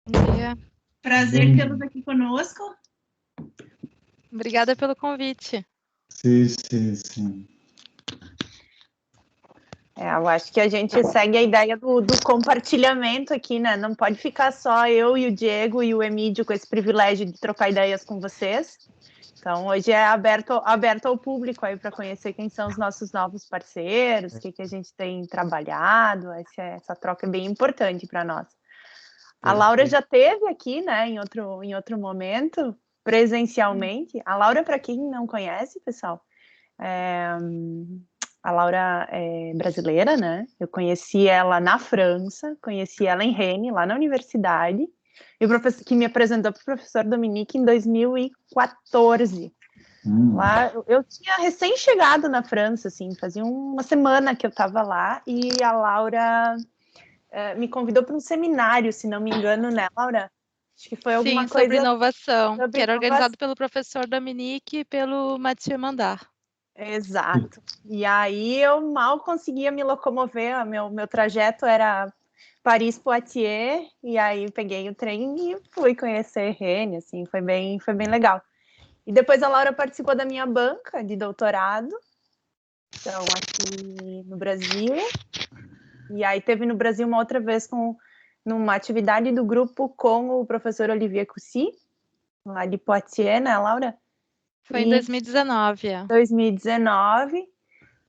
Bom dia. Prazer tê-los aqui conosco. Obrigada pelo convite. Sim. Eu acho que a gente segue a ideia do compartilhamento aqui, né? Não pode ficar só eu e o Diego e o Emídio com esse privilégio de trocar ideias com vocês. Então, hoje é aberto ao público aí para conhecer quem são os nossos novos parceiros, o que a gente tem trabalhado. Essa troca é bem importante para nós. A Laura já esteve aqui, né, em outro momento, presencialmente. A Laura, para quem não conhece, pessoal, a Laura é brasileira, né? Eu conheci ela na França, conheci ela em Rennes, lá na universidade, e o professor que me apresentou para o professor Dominique em 2014. Lá, eu tinha recém-chegado na França, assim, fazia uma semana que eu estava lá, e a Laura me convidou para um seminário, se não me engano, né, Laura? Acho que foi alguma coisa... sobre inovação, que era organizado pelo professor Dominique e pelo Mathieu Mandar. Exato. E aí eu mal conseguia me locomover, meu trajeto era Paris-Poitiers, e aí peguei o trem e fui conhecer Rennes, assim, foi bem legal. E depois a Laura participou da minha banca de doutorado, então aqui no Brasil, e aí teve no Brasil uma outra vez numa atividade do grupo com o professor Olivier Coucy, lá de Poitiers, né, Laura? Foi em 2019. 2019,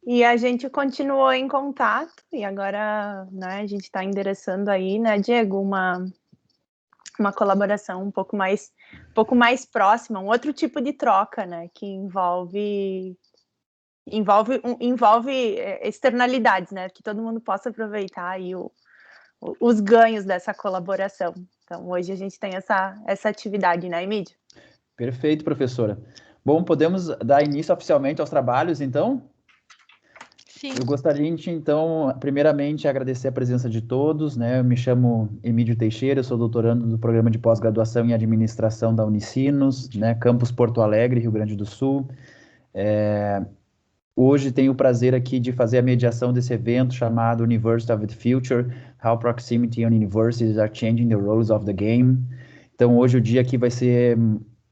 e a gente continuou em contato, e agora, né, a gente está endereçando aí, né, Diego, uma colaboração um pouco mais próxima, um outro tipo de troca, né, que envolve externalidades, né, que todo mundo possa aproveitar aí os ganhos dessa colaboração. Então, hoje a gente tem essa atividade, né, Emílio? Perfeito, professora. Bom, podemos dar início oficialmente aos trabalhos, então? Sim. Eu gostaria de, então, primeiramente, agradecer a presença de todos, né? Eu me chamo Emílio Teixeira, eu sou doutorando do Programa de Pós-Graduação em Administração da Unicinos, né? Campus Porto Alegre, Rio Grande do Sul. Hoje tenho o prazer aqui de fazer a mediação desse evento chamado University of the Future, How Proximity and Universities are Changing the Rules of the Game. Então, hoje o dia aqui vai ser...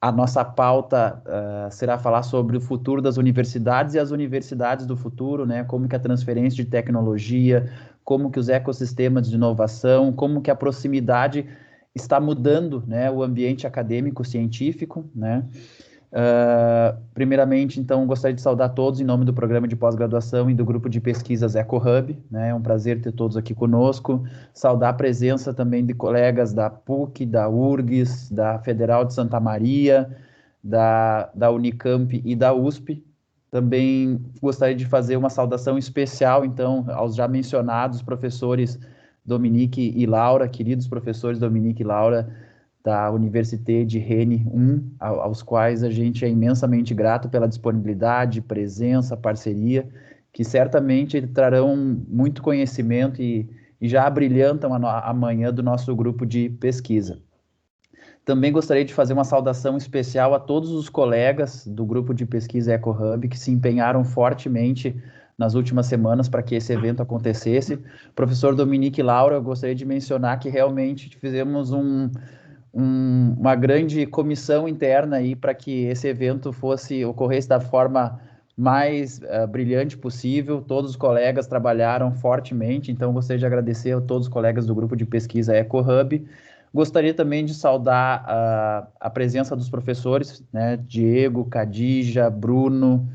A nossa pauta será falar sobre o futuro das universidades e as universidades do futuro, né? Como que a transferência de tecnologia, como que os ecossistemas de inovação, como que a proximidade está mudando, né? O ambiente acadêmico, científico, né? Primeiramente, então, gostaria de saudar todos em nome do programa de pós-graduação e do grupo de pesquisas EcoHub, né? É um prazer ter todos aqui conosco. Saudar a presença também de colegas da PUC, da URGS, da Federal de Santa Maria, da Unicamp e da USP. Também gostaria de fazer uma saudação especial, então, aos já mencionados professores Dominique e Laura, queridos professores Dominique e Laura, da Université de Rennes 1, aos quais a gente é imensamente grato pela disponibilidade, presença, parceria, que certamente trarão muito conhecimento e já abrilhantam a manhã do nosso grupo de pesquisa. Também gostaria de fazer uma saudação especial a todos os colegas do grupo de pesquisa EcoHub que se empenharam fortemente nas últimas semanas para que esse evento acontecesse. Professor Dominique e Laura, eu gostaria de mencionar que realmente fizemos uma grande comissão interna aí para que esse evento ocorresse da forma mais brilhante possível. Todos os colegas trabalharam fortemente, então gostaria de agradecer a todos os colegas do grupo de pesquisa EcoHub. Gostaria também de saudar a presença dos professores, né, Diego, Khadija, Bruno,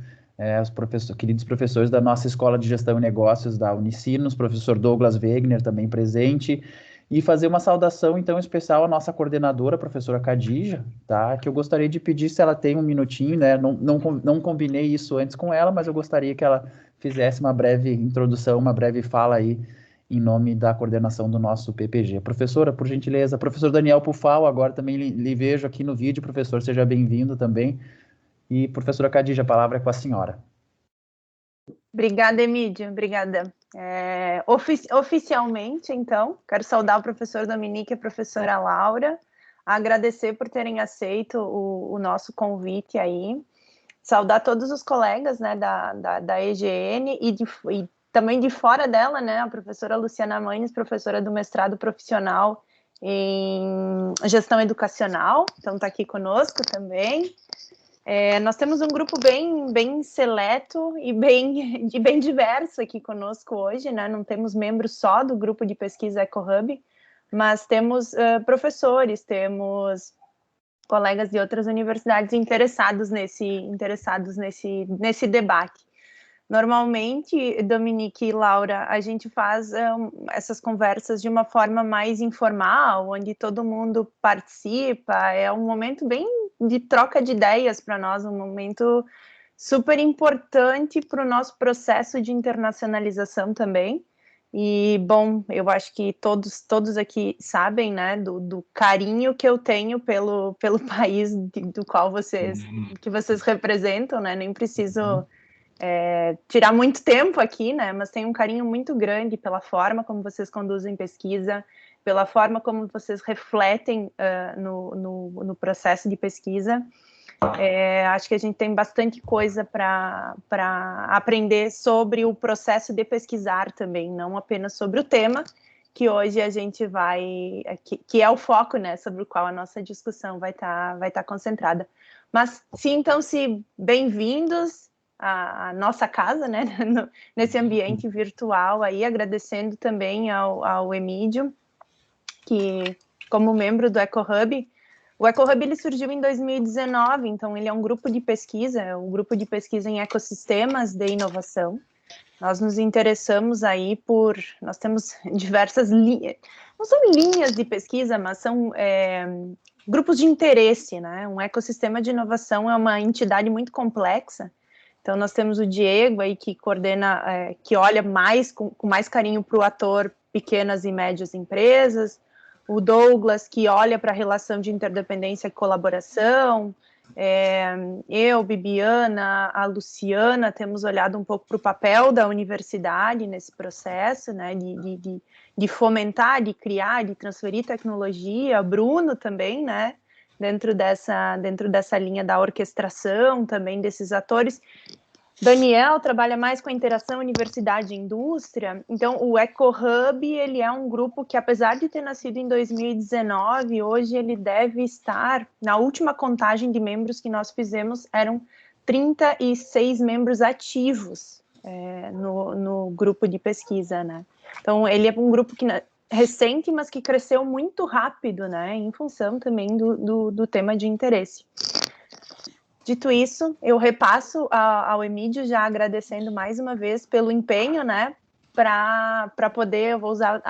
os queridos professores da nossa Escola de Gestão e Negócios da Unicinos, professor Douglas Wegner também presente, e fazer uma saudação, então, especial à nossa coordenadora, a professora Khadija, tá? Que eu gostaria de pedir se ela tem um minutinho, né? Não combinei isso antes com ela, mas eu gostaria que ela fizesse uma breve introdução, uma breve fala aí, em nome da coordenação do nosso PPG. Professora, por gentileza, professor Daniel Pufal, agora também lhe vejo aqui no vídeo, professor, seja bem-vindo também. E, professora Khadija, a palavra é com a senhora. Obrigada, Emílio, obrigada. Oficialmente, então, quero saudar o professor Dominique e a professora Laura, agradecer por terem aceito o nosso convite aí, saudar todos os colegas, né, da EGN e também de fora dela, né, a professora Luciana Manes, professora do mestrado profissional em gestão educacional, então está aqui conosco também. Nós temos um grupo bem seleto e bem diverso aqui conosco hoje, né? Não temos membros só do grupo de pesquisa EcoHub, mas temos professores, temos colegas de outras universidades interessados nesse debate. Normalmente, Dominique e Laura, a gente faz essas conversas de uma forma mais informal, onde todo mundo participa, é um momento bem de troca de ideias para nós, um momento super importante para o nosso processo de internacionalização também. E, bom, eu acho que todos aqui sabem, né, do carinho que eu tenho pelo país do qual vocês representam, né, nem preciso tirar muito tempo aqui, né, mas tenho um carinho muito grande pela forma como vocês conduzem pesquisa, pela forma como vocês refletem no processo de pesquisa. Acho que a gente tem bastante coisa para aprender sobre o processo de pesquisar também, não apenas sobre o tema, que hoje a gente vai, que é o foco, né, sobre o qual a nossa discussão vai estar concentrada. Mas sintam-se bem-vindos à nossa casa, né, nesse ambiente virtual aí, agradecendo também ao Emídio, que, como membro do EcoHub, o EcoHub ele surgiu em 2019, então ele é um grupo de pesquisa, em ecossistemas de inovação. Nós nos interessamos aí nós temos diversas linhas, não são linhas de pesquisa, mas são grupos de interesse, né? Um ecossistema de inovação é uma entidade muito complexa. Então nós temos o Diego aí que coordena, que olha com mais carinho para o ator pequenas e médias empresas, o Douglas, que olha para a relação de interdependência e colaboração, eu, Bibiana, a Luciana, temos olhado um pouco para o papel da universidade nesse processo, né, de fomentar, de criar, de transferir tecnologia, Bruno também, né, dentro dessa linha da orquestração também desses atores. Daniel trabalha mais com a interação universidade e indústria, então o EcoHub, ele é um grupo que, apesar de ter nascido em 2019, hoje ele deve estar, na última contagem de membros que nós fizemos, eram 36 membros ativos no grupo de pesquisa, né? Então ele é um grupo recente, mas que cresceu muito rápido, né, em função também do tema de interesse. Dito isso, eu repasso ao Emídio, já agradecendo mais uma vez pelo empenho, né, para poder, eu vou usar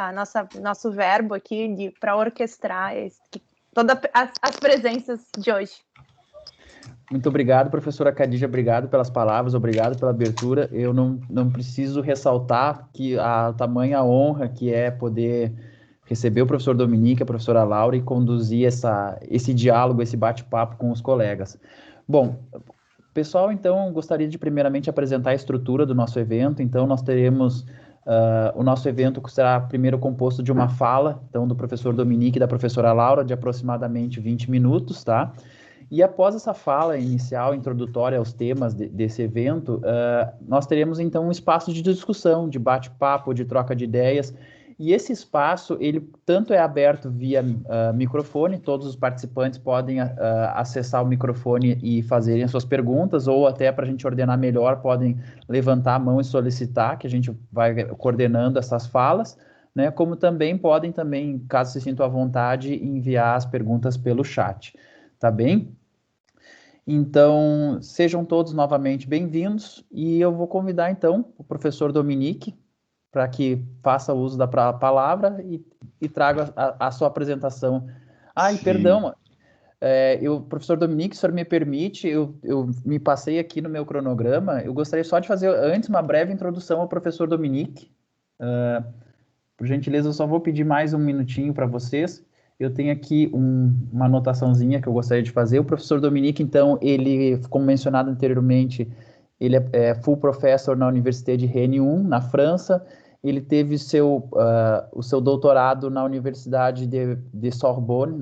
nosso verbo aqui, para orquestrar todas as presenças de hoje. Muito obrigado, professora Khadija, obrigado pelas palavras, obrigado pela abertura. Eu não preciso ressaltar que a tamanha honra que é poder receber o professor Dominique, a professora Laura e conduzir esse diálogo, esse bate-papo com os colegas. Bom, pessoal, então, gostaria de primeiramente apresentar a estrutura do nosso evento. Então, nós teremos, o nosso evento será primeiro composto de uma fala, então, do professor Dominique e da professora Laura, de aproximadamente 20 minutos, tá? E após essa fala inicial, introdutória aos temas desse evento, nós teremos, então, um espaço de discussão, de bate-papo, de troca de ideias. E esse espaço, ele tanto é aberto via microfone, todos os participantes podem acessar o microfone e fazerem as suas perguntas, ou até para a gente ordenar melhor, podem levantar a mão e solicitar, que a gente vai coordenando essas falas, né? Como também podem, caso se sintam à vontade, enviar as perguntas pelo chat, tá bem? Então, sejam todos novamente bem-vindos, e eu vou convidar, então, o professor Dominique, para que faça uso da palavra e traga a sua apresentação. E perdão, professor Dominique, se o senhor me permite, eu me passei aqui no meu cronograma, eu gostaria só de fazer antes uma breve introdução ao professor Dominique. Por gentileza, eu só vou pedir mais um minutinho para vocês. Eu tenho aqui uma anotaçãozinha que eu gostaria de fazer. O professor Dominique, então, ele, como mencionado anteriormente, ele é full professor na Université de Rennes 1, na França. Ele teve o seu doutorado na Universidade de Sorbonne,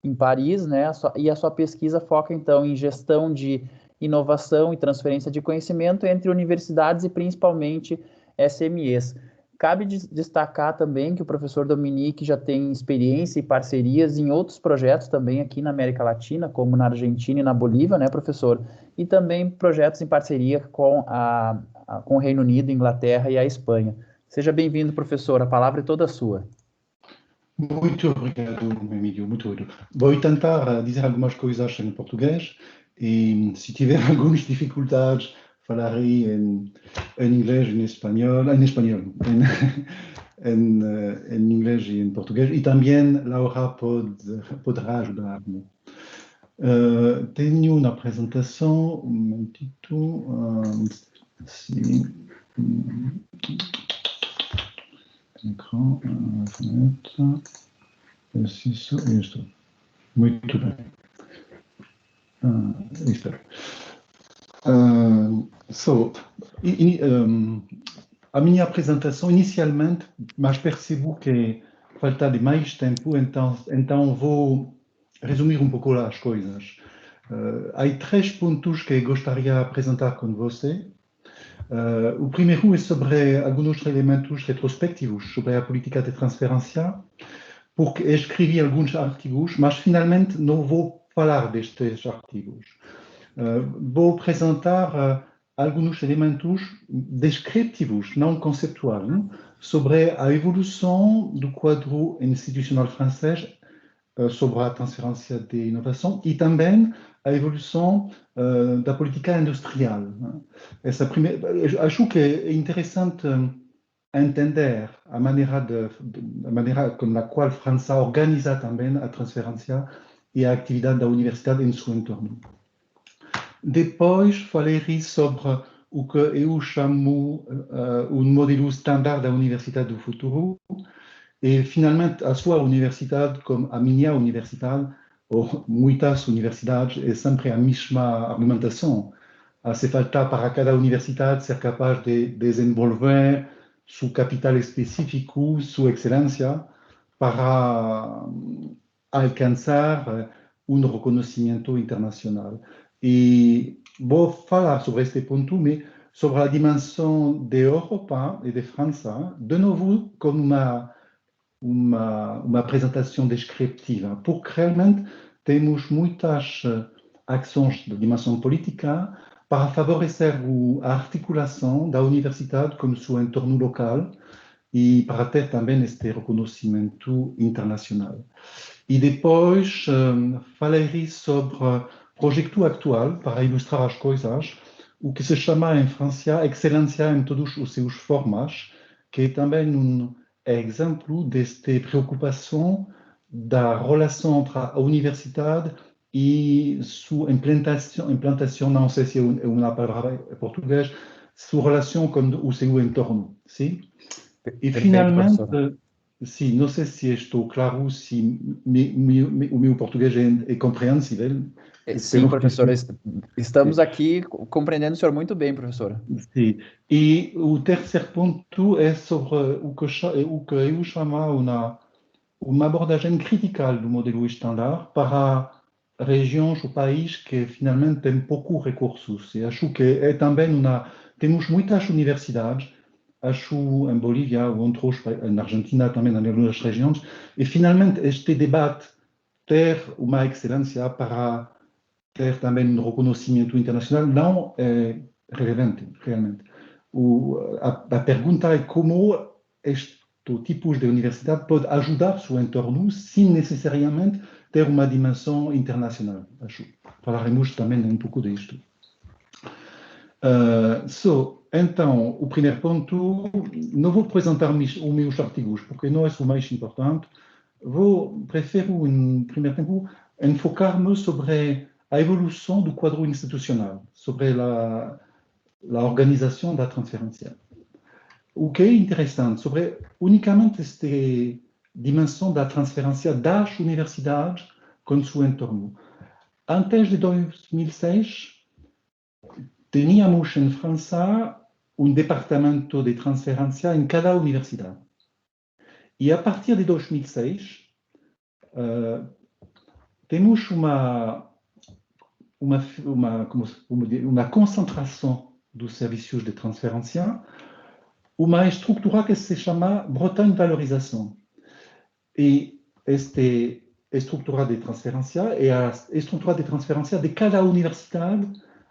em Paris, né? E a sua pesquisa foca, então, em gestão de inovação e transferência de conhecimento entre universidades e, principalmente, SMEs. cabe destacar também que o professor Dominique já tem experiência e parcerias em outros projetos também aqui na América Latina, como na Argentina e na Bolívia, né, professor? E também projetos em parceria com com o Reino Unido, Inglaterra e a Espanha. Seja bem-vindo, professor. A palavra é toda sua. Muito obrigado, Emílio, muito obrigado. Vou tentar dizer algumas coisas em português e, se tiver algumas dificuldades, falarei em inglês, em espanhol, em inglês e em português, e também Laura poderá ajudar-me. Tenho na apresentação um momentito, sim, ecrã, fenêtre, isto. Muito bem. Espero. A minha apresentação inicialmente, mas percebo que falta de mais tempo, então vou resumir um pouco as coisas. Há 3 pontos que gostaria de apresentar com você. O primeiro é sobre alguns elementos retrospectivos sobre a política de transferência, porque escrevi alguns artigos, mas finalmente não vou falar destes artigos. Vou apresentar alguns elementos descritivos, não conceptuais, sobre a evolução do quadro institucional francês sobre a transferência de inovação e também a evolução da política industrial. Acho que é interessante entender a maneira com a qual a França organiza também a transferência e a atividade da universidade em seu entorno. Depois falarei sobre o que eu chamo o modelo standard da universidade do futuro e, finalmente, a sua universidade, como a minha universidade, ou muitas universidades, é sempre a mesma argumentação. Hace falta para cada universidade ser capaz de desenvolver seu capital específico, sua excelência, para alcançar reconhecimento internacional. E vou falar sobre este ponto, mas sobre a dimensão da Europa e de França, de novo, com uma apresentação descritiva, porque realmente temos muitas ações de dimensão política para favorecer a articulação da universidade com o seu entorno local e para ter também este reconhecimento internacional. E depois falarei sobre o projeto atual para ilustrar as coisas, o que se chama em França excelência em todas as suas formas, que é também exemplo desta preocupação da relação entre a universidade e sua implantação, não sei se é uma palavra em português, sua relação com o seu entorno. Sim? E, finalmente, sim, não sei se estou claro, se o meu português é compreensível. Sim, professor, estamos aqui compreendendo o senhor muito bem, professor. Sim, e o terceiro ponto é sobre o que eu chamo uma abordagem crítica do modelo standard para regiões ou países que finalmente têm poucos recursos. E acho que também temos muitas universidades, acho em Bolívia, ou outros, na Argentina também, em algumas regiões, e finalmente este debate ter uma excelência para ter também reconhecimento internacional não é relevante, realmente. A pergunta é como este tipo de universidade pode ajudar o seu entorno sem necessariamente ter uma dimensão internacional. Acho. Falaremos também um pouco disto. Então, o primeiro ponto, não vou apresentar os meus artigos, porque não é o mais importante. Prefiro, em primeiro tempo, enfocar-me sobre a evolução do quadro institucional, sobre a organização da transferência. O que é interessante sobre unicamente esta dimensão da transferência das universidades com o seu entorno. Antes de 2006, teníamos em França departamento de transferência em cada universidade. E a partir de 2006, temos uma concentração dos serviços de transferência uma estrutura que se chama Bretagne Valorização. E esta estrutura de transferência é a estrutura de transferência de cada universidade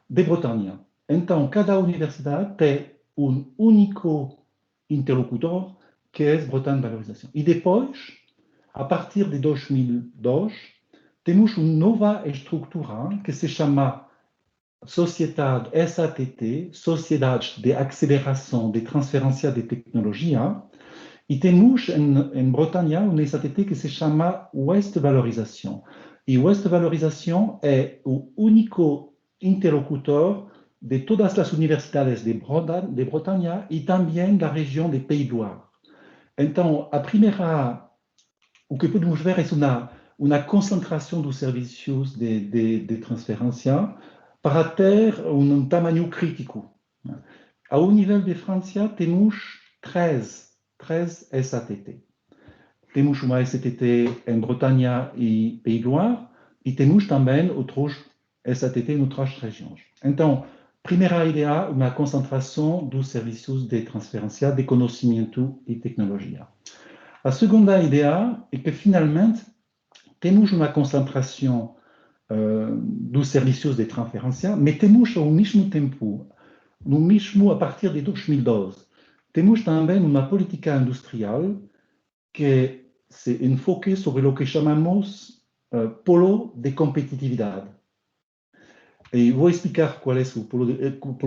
de Bretanha. Então, cada universidade tem um único interlocutor, que é Bretagne Valorização. E depois, a partir de 2002, temos uma nova estrutura que se chama Sociedade SATT, Sociedade de Aceleração de Transferência de Tecnologia, e temos em Bretanha uma SATT que se chama West Valorização. E West Valorização é o único interlocutor de todas as universidades de Bretanha e também da região de Pays de Loire. Então, o que podemos ver é uma concentração dos serviços de transferência para ter um tamanho crítico. Ao nível de França, temos 13 SATT. Temos uma SATT em Bretanha e Pays de Loire, e temos também outros SATT em outras regiões. Então, primeira ideia, uma concentração dos serviços de transferência de conhecimento e tecnologia. A segunda ideia é que, finalmente, temos uma concentração dos serviços de transferência, mas temos ao mesmo tempo, a partir de 2012, temos também uma política industrial que se enfoca sobre o que chamamos polo de competitividade. E vou explicar qual é o polo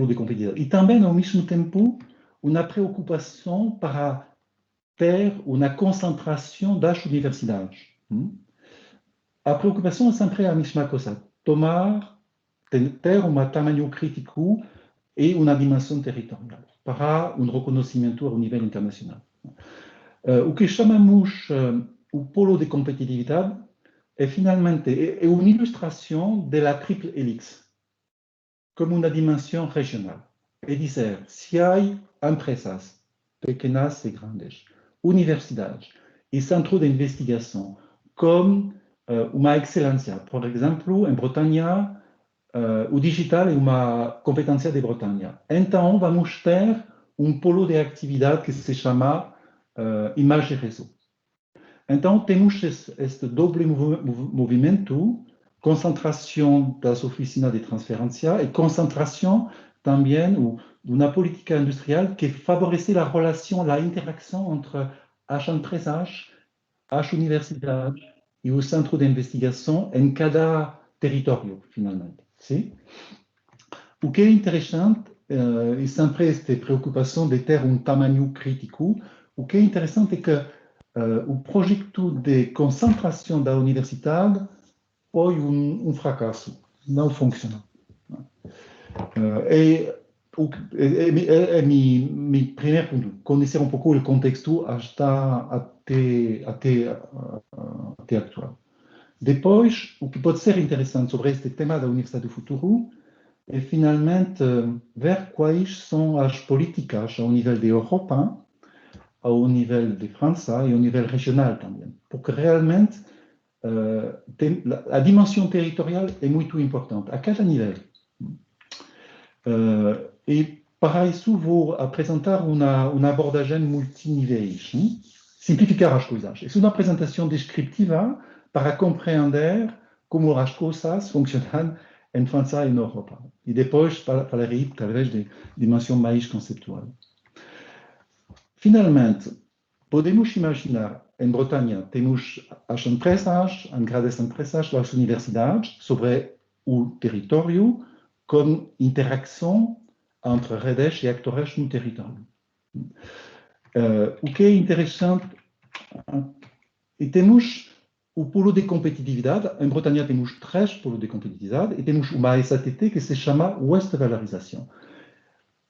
de competitividade. E também, ao mesmo tempo, uma preocupação para ter uma concentração das universidades. A preocupação é sempre a mesma coisa, ter um tamanho crítico e uma dimensão territorial para um reconhecimento ao nível internacional. O que chamamos o polo de competitividade é finalmente uma ilustração da triple helix, como uma dimensão regional. É dizer, se há empresas pequenas e grandes, universidades e centros de investigação com uma excelência. Por exemplo, em Bretanha, o digital é uma competência de Bretanha. Então, vamos ter um polo de atividade que se chama imagem e réseau. Então, temos este doble movimento, concentração das oficinas de transferência e concentração também de uma política industrial que favorece a relação, a interação entre as empresas, as universidades e o centro de investigação em cada território, finalmente. Sim? O que é interessante, e sempre esta preocupação de ter um tamanho crítico, o que é interessante é que o projeto de concentração da universidade foi um fracasso, não funciona. Meu primeiro ponto, conhecer um pouco o contexto até atual. Depois, o que pode ser interessante sobre este tema da Universidade do Futuro é finalmente ver quais são as políticas ao nível da Europa, ao nível de França e ao nível regional também. Porque realmente a dimensão territorial é muito importante, a cada nível. E para isso vou apresentar uma abordagem multiníveis, simplificar as coisas. É uma apresentação descritiva para compreender como as coisas funcionam em França e na Europa. E depois falarei talvez de dimensão mais conceptual. Finalmente, podemos imaginar, em Bretanha, temos as empresas, as grandes empresas, as universidades, sobre o território, com interação entre redes e atores no território. O que é interessante, e temos o polo de competitividade. Em Bretanha temos 3 polos de competitividade e temos uma SATT que se chama West Valorização.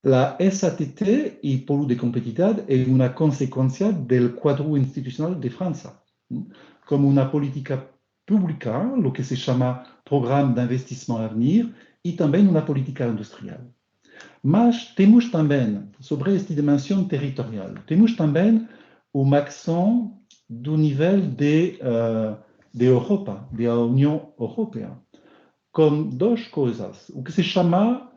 La SATT e polo de competitividade é uma consequência do quadro institucional de França, como uma política pública, o que se chama Programa de Investissement Avenir, e também uma política industrial. Mas temos também, sobre esta dimensão territorial, temos também uma ação do nível de Europa, da União Europeia, com 2 coisas. O que se chama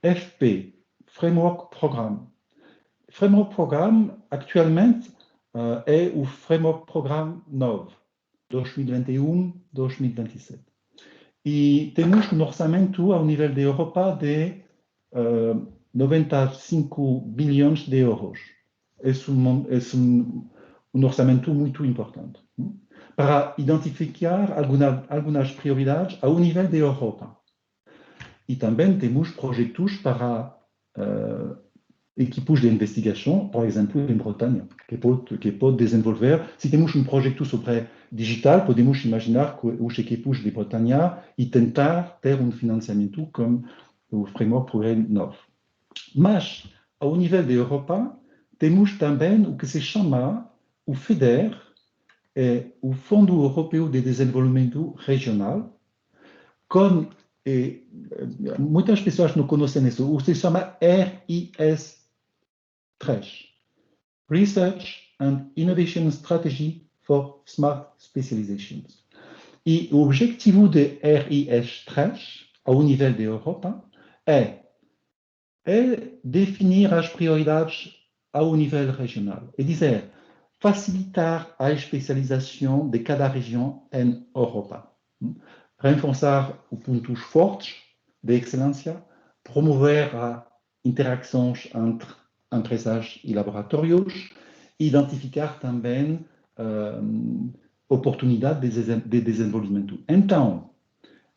FP, Framework Program. framework program atualmente é o framework program 9, 2021-2027. E temos um orçamento ao nível da Europa de 95 bilhões de euros. É um orçamento muito importante para identificar algumas prioridades ao nível da Europa. E também temos projetos para equipes de investigação, por exemplo, em Bretanha, que pode desenvolver. Se temos um projeto sobre digital, podemos imaginar que os equipes de Bretanha e tentar ter um financiamento como o Framework Program 9. Mas, ao nível da Europa, temos também o que se chama o FEDER, o Fundo Europeu de Desenvolvimento Regional, com muitas pessoas não conhecem isso, o que se chama RIS3, Research and Innovation Strategy for Smart Specializations. E o objetivo de RIS3, ao nível da Europa, é definir as prioridades ao nível regional, é dizer, facilitar a especialização de cada região em Europa, reforçar os pontos fortes de excelência, promover as interações entre empresas e laboratórios, identificar também oportunidades de desenvolvimento. Então,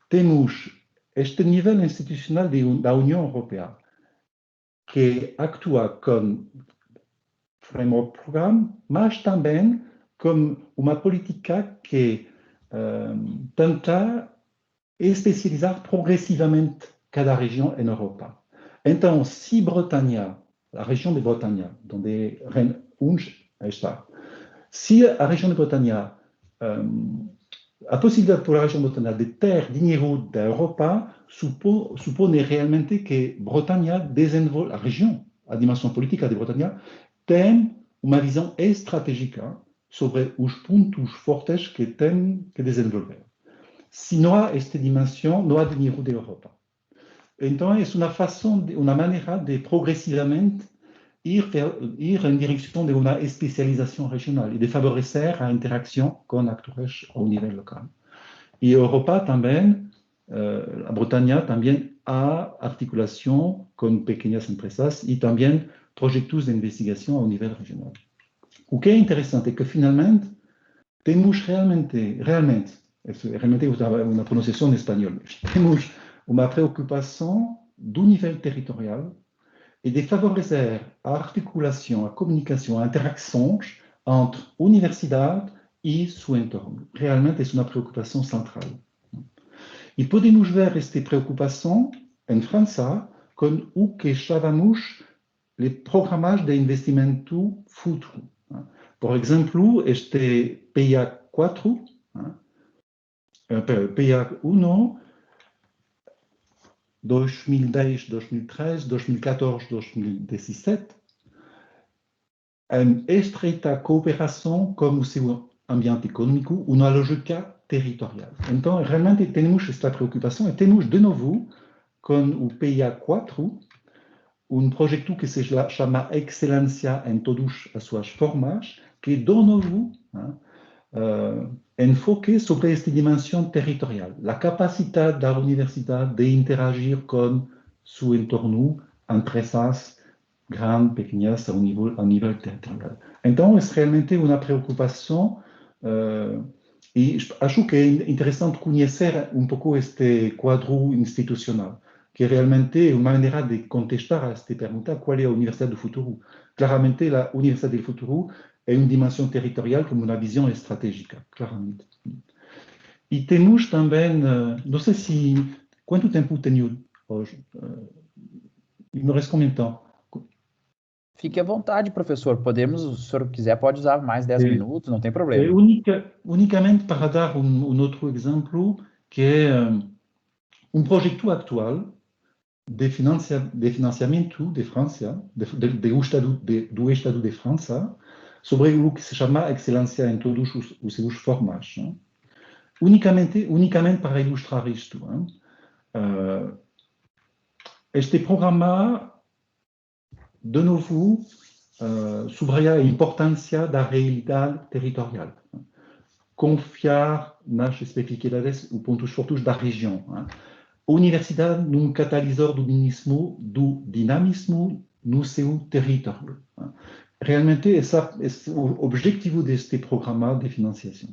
temos este nível institucional da União Europeia, que atua com framework program, mas também com uma política que tenta especializar progressivamente cada região em Europa. Então, se Bretanha, a região de Bretanha, onde está, se a região de Bretanha, a possibilidade para a região de Bretanha de ter dinheiro da Europa supõe realmente que Bretanha desenvolve, a região, a dimensão política de Bretanha, tem uma visão estratégica sobre os pontos fortes que tem que desenvolver. Se não há esta dimensão, não há dinheiro da Europa. Então, é uma maneira de progressivamente ir em direção de uma especialização regional e de favorecer a interação com atores ao nível local. E a Europa também, a Bretanha também há articulação com pequenas empresas e também projetos de investigação ao nível regional. O que é interessante é que, finalmente, temos realmente uma pronunciação em espanhol, temos uma preocupação do nível territorial e de favorecer a articulação, a comunicação, a interações entre universidade e seu entorno. Realmente é uma preocupação central. E podemos ver esta preocupação em França com o que chamamos os programas de investimento futuro. Por exemplo, este PIA 4, PIA 1, 2010, 2013, 2014, 2017, em estreita cooperação com o seu ambiente econômico, uma lógica territorial. Então, realmente temos esta preocupação e temos, de novo, com o PIA 4, um projeto que se chama Excelência em todas as suas formas, que, de novo, enfoque sobre esta dimensão territorial, a capacidade da universidade de interagir com seu entorno, empresas grandes, pequenas, ao nível territorial. Então, é realmente uma preocupação e acho que é interessante conhecer um pouco este quadro institucional, que realmente é uma maneira de contestar a esta pergunta: qual é a Universidade do Futuro? Claramente, a Universidade do Futuro é uma dimensão territorial como uma visão estratégica, claramente. E temos também, não sei se, quanto tempo tenho hoje? Me resta combien de tempo? Fique à vontade, professor. Podemos, se o senhor quiser, pode usar mais 10 minutos, não tem problema. Unicamente para dar outro exemplo, que é um projeto atual de financiamento de França, do Estado de França, sobre o que se chama excelência em todos os seus formas. Unicamente para ilustrar isto. Este programa, de novo, subraya a importância da realidade territorial. Confiar nas especificidades e pontos fortes da região. A universidade num catalisador do dinamismo no seu território. Realmente, esse é o objetivo deste programa de financiação.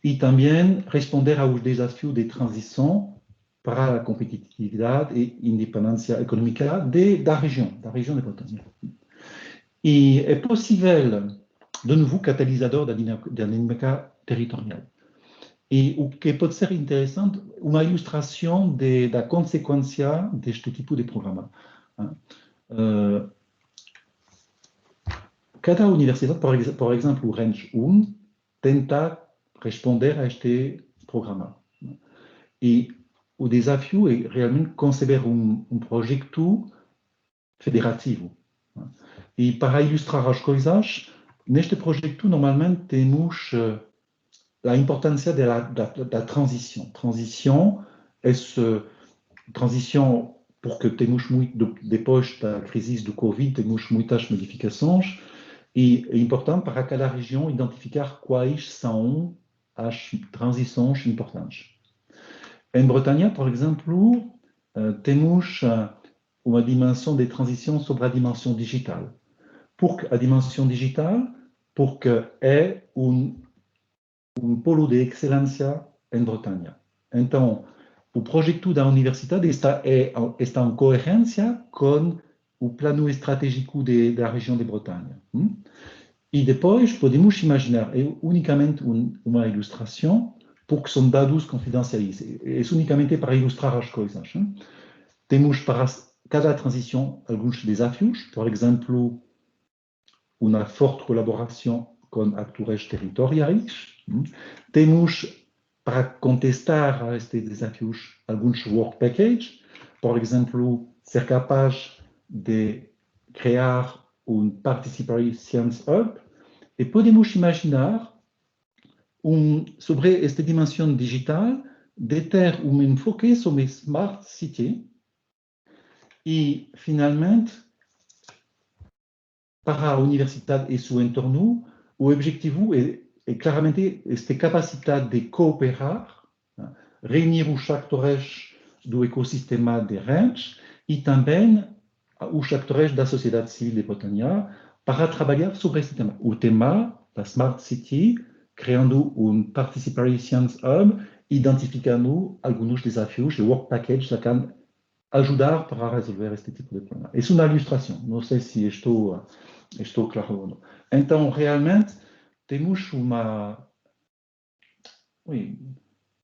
E também responder aos desafios de transição para a competitividade e independência econômica da região de Bretagne. E é possível, de novo, catalisador da dinâmica territorial. E o que pode ser interessante, uma ilustração da consequência deste tipo de programa. Cada universidade, por exemplo, o Range 1, tenta responder a este programa. E o desafio é realmente conceber projeto federativo. E para ilustrar as coisas, neste projeto, normalmente, temos a importância da transição. Transição porque temos muito, depois da crise do Covid, temos muitas modificações, e é importante para cada região identificar quais são as transições importantes. Em Bretanha, por exemplo, temos uma dimensão de transição sobre a dimensão digital. Porque a dimensão digital, porque é polo de excelência em Bretanha. Então, o projeto da universidade está em coerência com o plano estratégico da região de Bretanha. E depois podemos imaginar, é unicamente uma ilustração, porque são dados confidenciais. É unicamente para ilustrar as coisas. Temos para cada transição alguns desafios, por exemplo, uma forte colaboração com atores territoriais. Temos, para contestar a estes desafios, alguns work packages, por exemplo, ser capaz de criar Participatory Science Hub, e podemos imaginar, sobre esta dimensão digital, de ter enfoque sobre Smart City e, finalmente, para a universidade e seu entorno, o objetivo é claramente esta capacidade de cooperar, reunir os atores do ecossistema de Range e também os atores da sociedade civil de Bretanha para trabalhar sobre este tema. O tema da Smart City, criando Participatory Science Hub, identificando alguns desafios e work packages que podem ajudar para resolver este tipo de problema. É uma ilustração, não sei se estou claro ou não. Então, realmente, temos um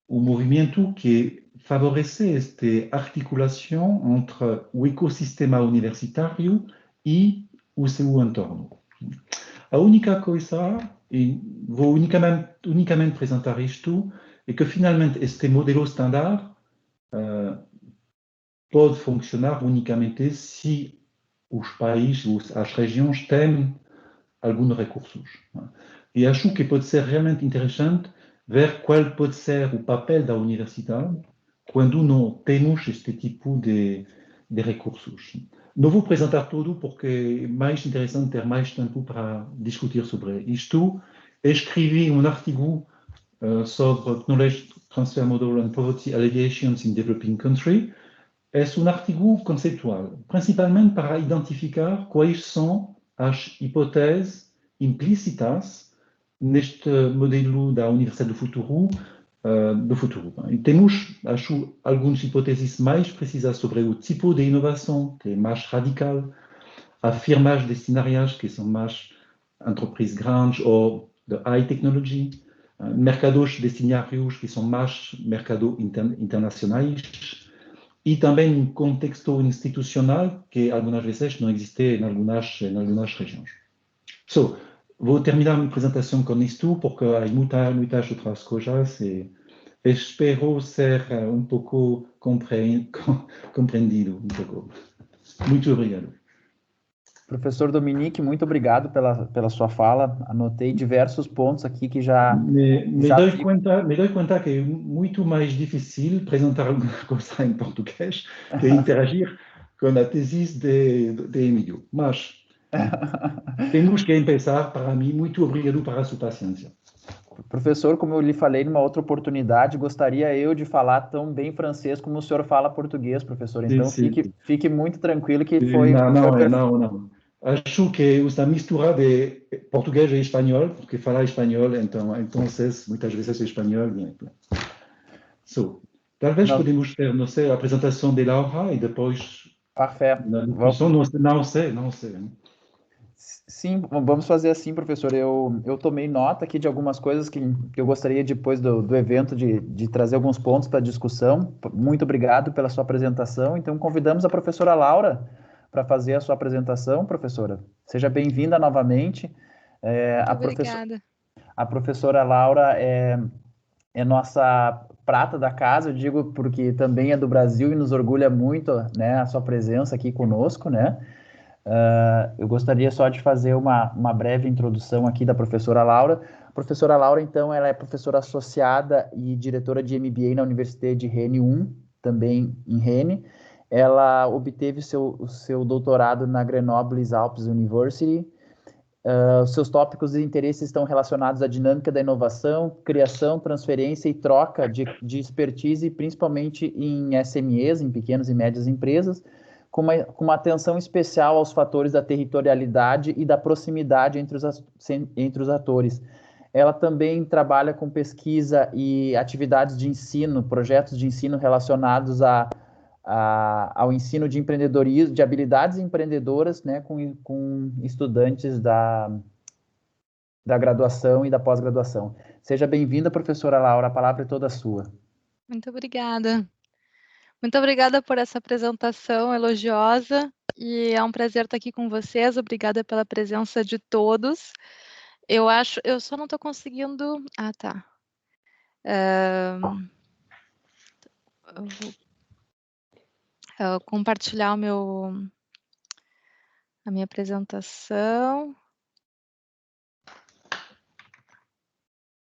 movimento que favorece esta articulação entre o ecossistema universitário e o seu entorno. A única coisa, e vou unicamente apresentar isto, é que finalmente este modelo standard pode funcionar unicamente se os países, as regiões têm alguns recursos. E acho que pode ser realmente interessante ver qual pode ser o papel da universidade quando não temos este tipo de recursos. Não vou apresentar tudo porque é mais interessante ter mais tempo para discutir sobre isto. Escrevi artigo sobre Knowledge Transfer Model and Poverty Alleviations in Developing Countries. É artigo conceitual, principalmente para identificar quais são as hipóteses implícitas neste modelo da Universidade do Futuro. E temos, acho, algumas hipóteses mais precisas sobre o tipo de inovação, que é mais radical, as firmas destinatárias, que são mais entreprises grandes ou de high technology, mercados destinatários, que são mais mercados internacionais, e também um contexto institucional que algumas vezes não existe em algumas regiões. Vou terminar minha apresentação com isto, porque há muitas outras coisas e espero ser pouco compreendido. Muito obrigado. Professor Dominique, muito obrigado pela sua fala. Anotei diversos pontos aqui que já... Me dou conta que é muito mais difícil apresentar alguma coisa em português que interagir com a tese de Emílio. Mas Temos que começar, para mim, muito obrigado para a sua paciência. Professor, como eu lhe falei numa outra oportunidade, gostaria eu de falar tão bem francês como o senhor fala português, professor. Então, fique muito tranquilo que foi Não. Acho que usa mistura de português e espanhol, porque fala espanhol, então muitas vezes espanhol. So, talvez podemos ter, não sei, a apresentação de Laura e depois Parfait. na discussão, não sei. Sim, vamos fazer assim, professor. Eu tomei nota aqui de algumas coisas que eu gostaria depois do evento de trazer alguns pontos para discussão. Muito obrigado pela sua apresentação. Então, convidamos a professora Laura para fazer a sua apresentação, professora. Seja bem-vinda novamente. Obrigada. A professora Laura é nossa prata da casa, eu digo porque também é do Brasil e nos orgulha muito, né, a sua presença aqui conosco, né? Eu gostaria só de fazer uma breve introdução aqui da professora Laura. A professora Laura, então, ela é professora associada e diretora de MBA na Universidade de Rennes 1, também em Rennes. Ela obteve o seu doutorado na Grenoble Alpes University. Os seus tópicos de interesse estão relacionados à dinâmica da inovação, criação, transferência e troca de expertise, principalmente em SMEs, em pequenas e médias empresas, com uma atenção especial aos fatores da territorialidade e da proximidade entre os atores. Ela também trabalha com pesquisa e atividades de ensino, projetos de ensino relacionados ao ensino de empreendedorismo, de habilidades empreendedoras, né, com estudantes da graduação e da pós-graduação. Seja bem-vinda, professora Laura, a palavra é toda sua. Muito obrigada. Muito obrigada por essa apresentação elogiosa e é um prazer estar aqui com vocês. Obrigada pela presença de todos. Eu só não estou conseguindo... Ah, tá. Eu vou compartilhar a minha apresentação.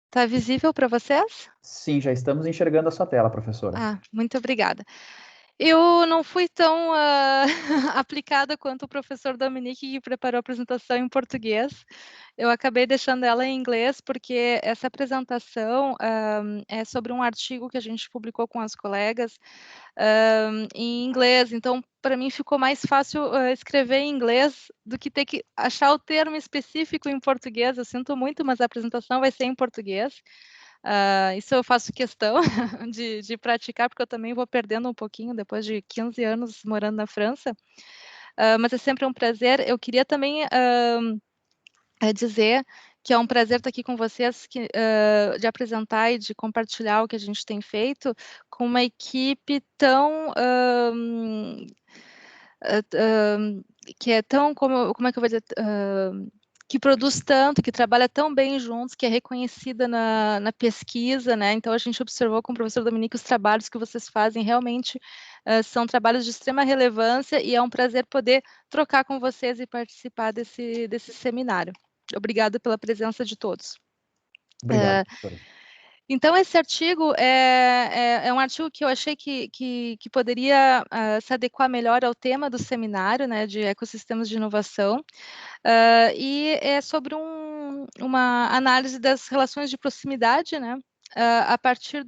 Está visível para vocês? Sim, já estamos enxergando a sua tela, professora. Ah, muito obrigada. Eu não fui tão aplicada quanto o professor Dominique, que preparou a apresentação em português. Eu acabei deixando ela em inglês, porque essa apresentação é sobre um artigo que a gente publicou com as colegas em inglês. Então, para mim, ficou mais fácil escrever em inglês do que ter que achar o termo específico em português. Eu sinto muito, mas a apresentação vai ser em português. Isso eu faço questão de praticar, porque eu também vou perdendo um pouquinho depois de 15 anos morando na França, mas é sempre um prazer. Eu queria também dizer que é um prazer estar aqui com vocês, de apresentar e de compartilhar o que a gente tem feito com uma equipe tão... que é tão, como é que eu vou dizer... que produz tanto, que trabalha tão bem juntos, que é reconhecida na pesquisa, né? Então, a gente observou com o professor Dominique os trabalhos que vocês fazem realmente são trabalhos de extrema relevância e é um prazer poder trocar com vocês e participar desse seminário. Obrigada pela presença de todos. Obrigado, professora. Então, esse artigo é um artigo que eu achei que poderia se adequar melhor ao tema do seminário, né, de ecossistemas de inovação, e é sobre uma análise das relações de proximidade, né, a partir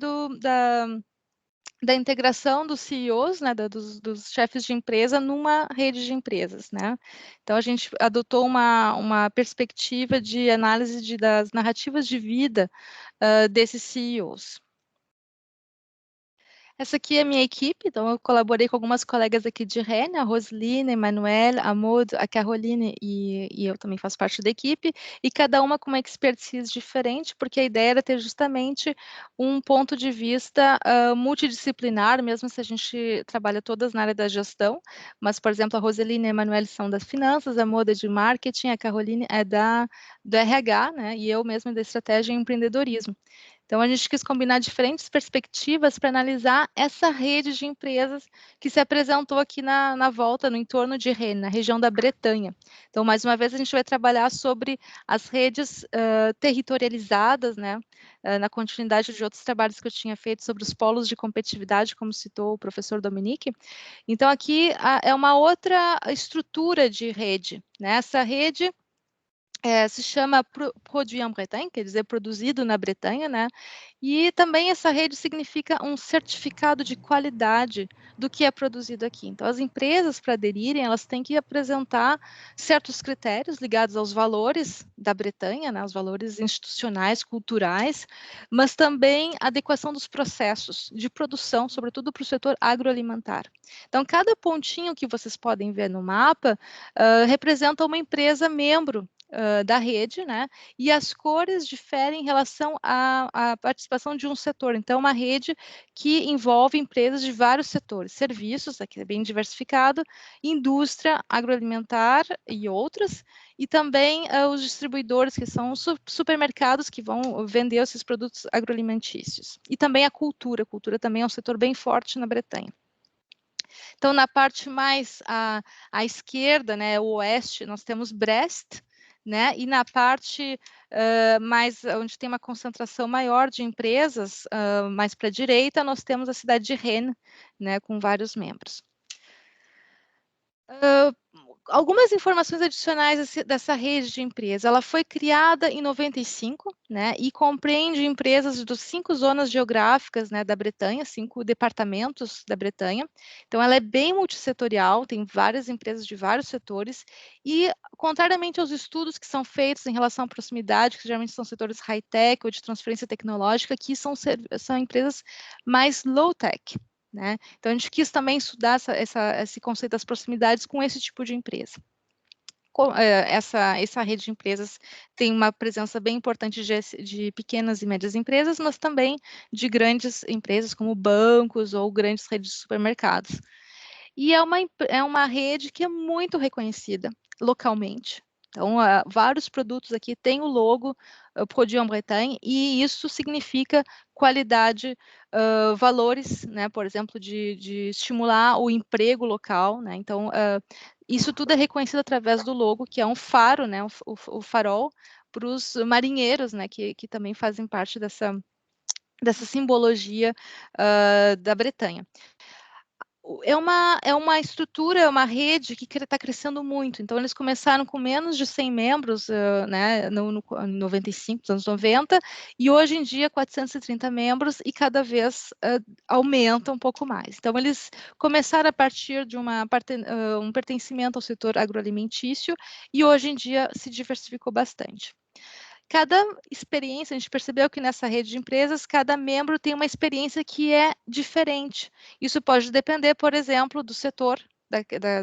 da integração dos CEOs, né, dos chefes de empresa numa rede de empresas, né. Então, a gente adotou uma perspectiva de análise das narrativas de vida desses CEOs. Essa aqui é a minha equipe, então eu colaborei com algumas colegas aqui de Rennes, a Roseline, a Emmanuelle, a Maud, a Caroline e eu também faço parte da equipe, e cada uma com uma expertise diferente, porque a ideia era ter justamente um ponto de vista multidisciplinar, mesmo se a gente trabalha todas na área da gestão, mas, por exemplo, a Roseline e a Emmanuelle são das finanças, a Maud é de marketing, a Caroline é do RH, né, e eu mesma da estratégia e empreendedorismo. Então, a gente quis combinar diferentes perspectivas para analisar essa rede de empresas que se apresentou aqui na volta, no entorno de Rennes, na região da Bretanha. Então, mais uma vez, a gente vai trabalhar sobre as redes territorializadas, né, na continuidade de outros trabalhos que eu tinha feito sobre os polos de competitividade, como citou o professor Dominique. Então, aqui é uma outra estrutura de rede, né? Essa rede se chama Produit en Bretagne, quer dizer, produzido na Bretanha, né? E também essa rede significa um certificado de qualidade do que é produzido aqui. Então, as empresas, para aderirem, elas têm que apresentar certos critérios ligados aos valores da Bretanha, né? Os valores institucionais, culturais, mas também a adequação dos processos de produção, sobretudo para o setor agroalimentar. Então, cada pontinho que vocês podem ver no mapa representa uma empresa membro da rede, né? E as cores diferem em relação à participação de um setor. Então, uma rede que envolve empresas de vários setores, serviços, aqui é bem diversificado, indústria, agroalimentar e outras, e também os distribuidores, que são os supermercados que vão vender esses produtos agroalimentícios. E também a cultura também é um setor bem forte na Bretanha. Então, na parte mais à esquerda, né, o oeste, nós temos Brest, né? E na parte mais onde tem uma concentração maior de empresas, mais para a direita, nós temos a cidade de Rennes, né, com vários membros. Algumas informações adicionais dessa rede de empresas. Ela foi criada em 95, né, e compreende empresas dos 5 zonas geográficas, né, da Bretanha, 5 departamentos da Bretanha. Então, ela é bem multissetorial, tem várias empresas de vários setores, e, contrariamente aos estudos que são feitos em relação à proximidade, que geralmente são setores high-tech ou de transferência tecnológica, aqui são empresas mais low-tech. Né? Então, a gente quis também estudar esse conceito das proximidades com esse tipo de empresa. Essa rede de empresas tem uma presença bem importante de pequenas e médias empresas, mas também de grandes empresas como bancos ou grandes redes de supermercados. E é uma rede que é muito reconhecida localmente. Então, vários produtos aqui têm o logo Produit en Bretagne, e isso significa qualidade, valores, né, por exemplo, de estimular o emprego local, né, então, isso tudo é reconhecido através do logo, que é um faro, né, o farol, para os marinheiros, né, que também fazem parte dessa simbologia da Bretanha. É uma estrutura, é uma rede que está crescendo muito. Então, eles começaram com menos de 100 membros, né, no 95, nos anos 90, e hoje em dia 430 membros, e cada vez aumenta um pouco mais. Então, eles começaram a partir de um pertencimento ao setor agroalimentício, e hoje em dia se diversificou bastante. Cada experiência, a gente percebeu que nessa rede de empresas, cada membro tem uma experiência que é diferente. Isso pode depender, por exemplo, do setor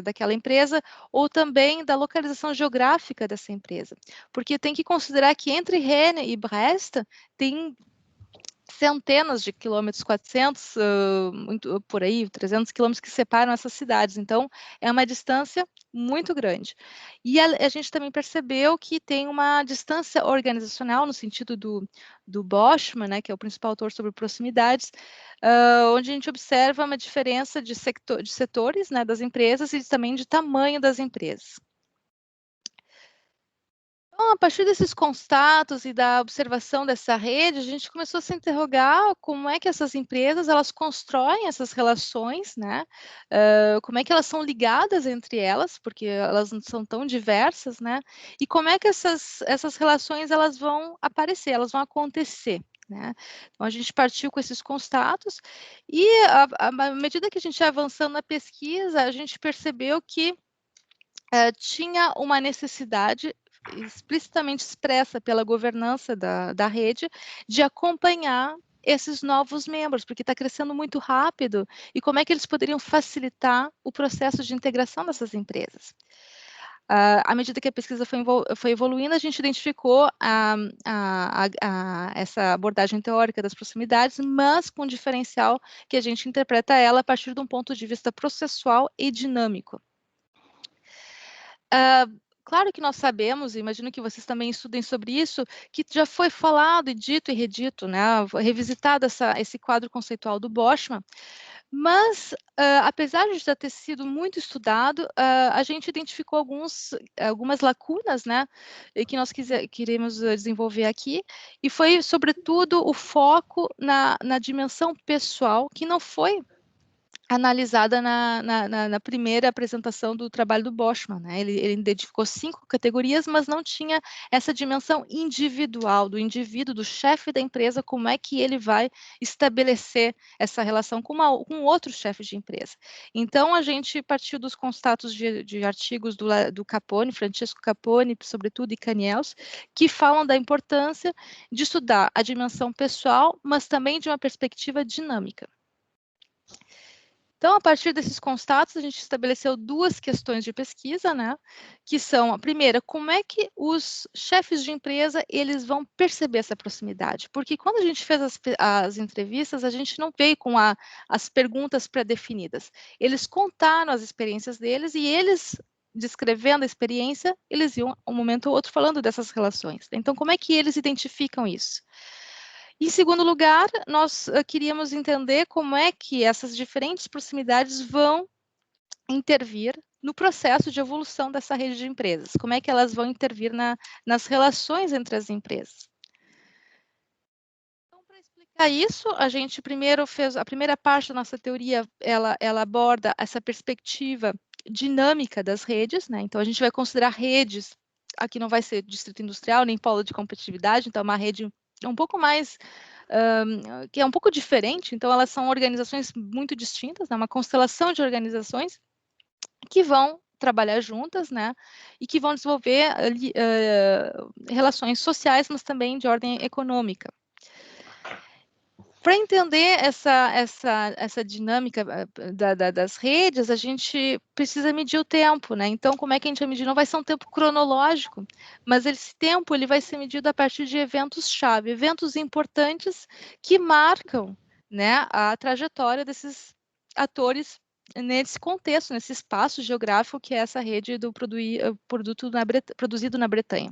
daquela empresa, ou também da localização geográfica dessa empresa. Porque tem que considerar que entre Rennes e Brest tem centenas de quilômetros, 400, por aí, 300 quilômetros que separam essas cidades. Então, é uma distância muito grande. E a gente também percebeu que tem uma distância organizacional, no sentido do Boschman, né, que é o principal autor sobre proximidades, onde a gente observa uma diferença de setores, né, das empresas, e também de tamanho das empresas. Então, a partir desses constatos e da observação dessa rede, a gente começou a se interrogar como é que essas empresas elas constroem essas relações, né? Como é que elas são ligadas entre elas, porque elas não são tão diversas, né? E como é que essas relações elas vão aparecer, elas vão acontecer. Né? Então, a gente partiu com esses constatos, e à medida que a gente ia avançando na pesquisa, a gente percebeu que tinha uma necessidade explicitamente expressa pela governança da rede de acompanhar esses novos membros, porque está crescendo muito rápido, e como é que eles poderiam facilitar o processo de integração dessas empresas. À medida que a pesquisa foi evoluindo, a gente identificou essa abordagem teórica das proximidades, mas com um diferencial que a gente interpreta ela a partir de um ponto de vista processual e dinâmico. claro que nós sabemos, imagino que vocês também estudem sobre isso, que já foi falado e dito e redito, né, revisitado esse quadro conceitual do Boschmann, mas, apesar de já ter sido muito estudado, a gente identificou algumas lacunas, né, e que nós queremos desenvolver aqui, e foi, sobretudo, o foco na dimensão pessoal, que não foi analisada na primeira apresentação do trabalho do Boschmann, né? Ele identificou 5 categorias, mas não tinha essa dimensão individual, do indivíduo, do chefe da empresa, como é que ele vai estabelecer essa relação com outro chefe de empresa. Então, a gente partiu dos constatos de artigos do Capone, Francesco Capone, sobretudo, e Caniels, que falam da importância de estudar a dimensão pessoal, mas também de uma perspectiva dinâmica. Então, a partir desses constatos, a gente estabeleceu 2 questões de pesquisa, né, que são, a primeira, como é que os chefes de empresa, eles vão perceber essa proximidade? Porque quando a gente fez as entrevistas, a gente não veio com as perguntas pré-definidas. Eles contaram as experiências deles e eles, descrevendo a experiência, eles iam, um momento ou outro, falando dessas relações. Então, como é que eles identificam isso? Em segundo lugar, nós queríamos entender como é que essas diferentes proximidades vão intervir no processo de evolução dessa rede de empresas, como é que elas vão intervir nas relações entre as empresas. Então, para explicar isso, a gente primeiro fez, a primeira parte da nossa teoria, ela aborda essa perspectiva dinâmica das redes, né? Então, a gente vai considerar redes, aqui não vai ser distrito industrial, nem polo de competitividade, então é uma rede um pouco mais, que é um pouco diferente, então elas são organizações muito distintas, né, uma constelação de organizações que vão trabalhar juntas, né, e que vão desenvolver relações sociais, mas também de ordem econômica. Para entender essa dinâmica das redes, a gente precisa medir o tempo, né? Então, como é que a gente vai medir? Não vai ser um tempo cronológico, mas esse tempo ele vai ser medido a partir de eventos-chave, eventos importantes que marcam, né, a trajetória desses atores nesse contexto, nesse espaço geográfico que é essa rede do produto produzido na Bretanha.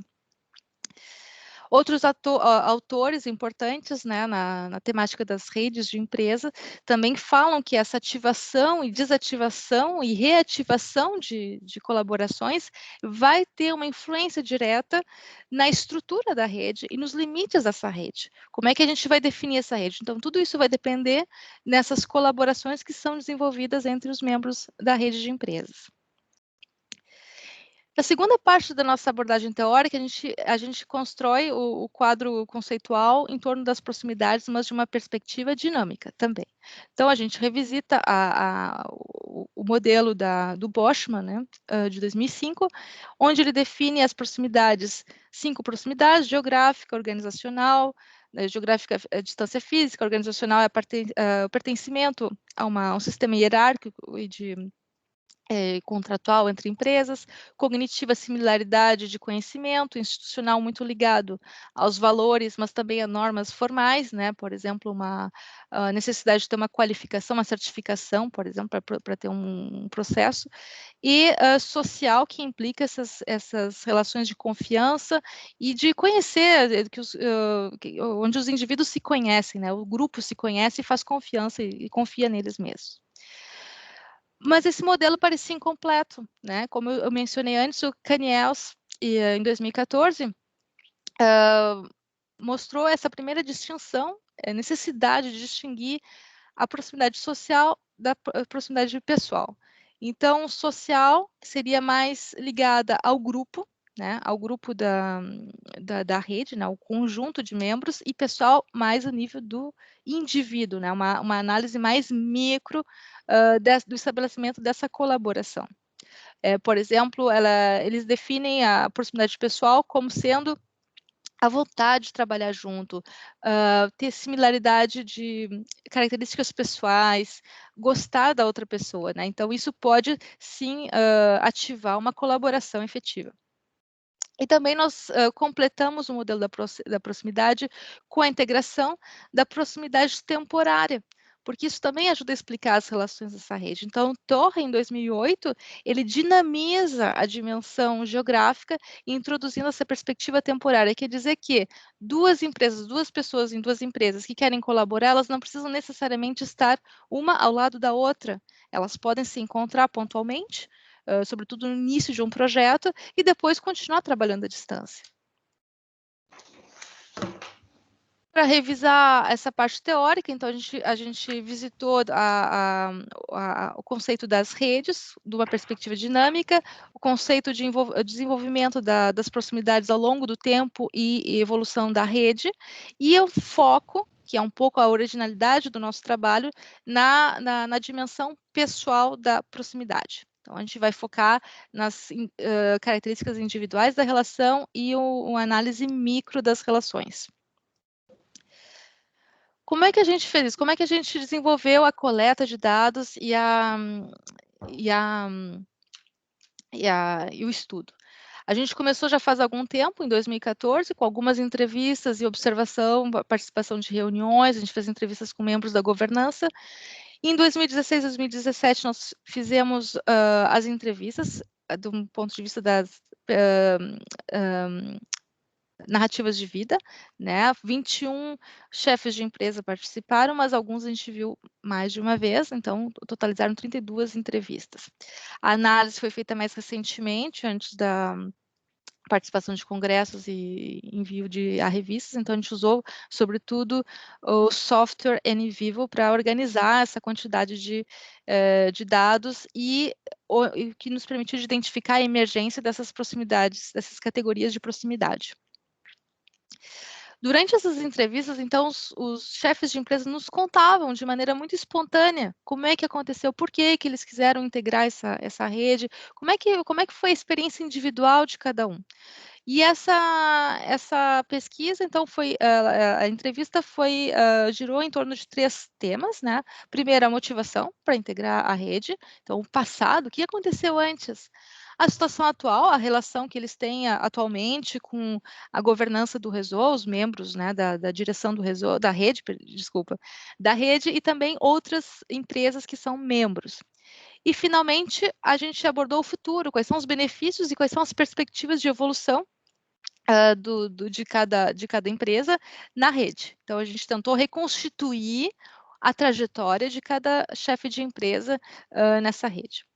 Outros autores importantes, né, na temática das redes de empresa também falam que essa ativação e desativação e reativação de colaborações vai ter uma influência direta na estrutura da rede e nos limites dessa rede. Como é que a gente vai definir essa rede? Então, tudo isso vai depender nessas colaborações que são desenvolvidas entre os membros da rede de empresas. A segunda parte da nossa abordagem teórica, a gente constrói o quadro conceitual em torno das proximidades, mas de uma perspectiva dinâmica também. Então, a gente revisita o modelo do Boschmann, né, de 2005, onde ele define as proximidades, 5 proximidades: geográfica, organizacional, geográfica é distância física, organizacional é o pertencimento a um sistema hierárquico e de contratual entre empresas, cognitiva, similaridade de conhecimento, institucional muito ligado aos valores, mas também a normas formais, né? Por exemplo, a necessidade de ter uma qualificação, uma certificação, por exemplo, para ter um processo, e social, que implica essas relações de confiança e de conhecer, onde os indivíduos se conhecem, né? O grupo se conhece e faz confiança e confia neles mesmos. Mas esse modelo parecia incompleto, né? Como eu mencionei antes, o Caniels, em 2014, mostrou essa primeira distinção, a necessidade de distinguir a proximidade social da proximidade pessoal. Então, social seria mais ligada ao grupo, né? Ao grupo da rede, né? O conjunto de membros, e pessoal mais a nível do indivíduo, né? Uma análise mais micro do estabelecimento dessa colaboração. Por exemplo, eles definem a proximidade pessoal como sendo a vontade de trabalhar junto, ter similaridade de características pessoais, gostar da outra pessoa, né? Então, isso pode, sim, ativar uma colaboração efetiva. E também nós completamos o modelo da proximidade com a integração da proximidade temporária, porque isso também ajuda a explicar as relações dessa rede. Então, o Torre, em 2008, ele dinamiza a dimensão geográfica, introduzindo essa perspectiva temporária, quer dizer que duas pessoas em duas empresas que querem colaborar, elas não precisam necessariamente estar uma ao lado da outra, elas podem se encontrar pontualmente, sobretudo no início de um projeto, e depois continuar trabalhando à distância. Para revisar essa parte teórica, então a gente visitou o conceito das redes, de uma perspectiva dinâmica, o conceito de desenvolvimento das proximidades ao longo do tempo e evolução da rede, e o foco, que é um pouco a originalidade do nosso trabalho, na dimensão pessoal da proximidade. Então, a gente vai focar nas características individuais da relação e uma análise micro das relações. Como é que a gente fez isso? Como é que a gente desenvolveu a coleta de dados e o estudo? A gente começou já faz algum tempo, em 2014, com algumas entrevistas e observação, participação de reuniões, a gente fez entrevistas com membros da governança. Em 2016 e 2017, nós fizemos as entrevistas, de um ponto de vista das narrativas de vida, né? 21 chefes de empresa participaram, mas alguns a gente viu mais de uma vez, então totalizaram 32 entrevistas. A análise foi feita mais recentemente, antes da participação de congressos e envio a revistas, então a gente usou, sobretudo, o software NVivo para organizar essa quantidade de dados e que nos permitiu identificar a emergência dessas proximidades, dessas categorias de proximidade. Durante essas entrevistas, então, os chefes de empresa nos contavam de maneira muito espontânea como é que aconteceu, por que eles quiseram integrar essa rede, como é que foi a experiência individual de cada um. E essa pesquisa, então, a entrevista girou em torno de 3 temas, né? Primeiro, a motivação para integrar a rede, então, o passado, o que aconteceu antes? A situação atual, a relação que eles têm atualmente com a governança do Réseau, os membros, né, da direção do Réseau, da rede, e também outras empresas que são membros. E, finalmente, a gente abordou o futuro, quais são os benefícios e quais são as perspectivas de evolução de cada empresa na rede. Então, a gente tentou reconstituir a trajetória de cada chefe de empresa nessa rede.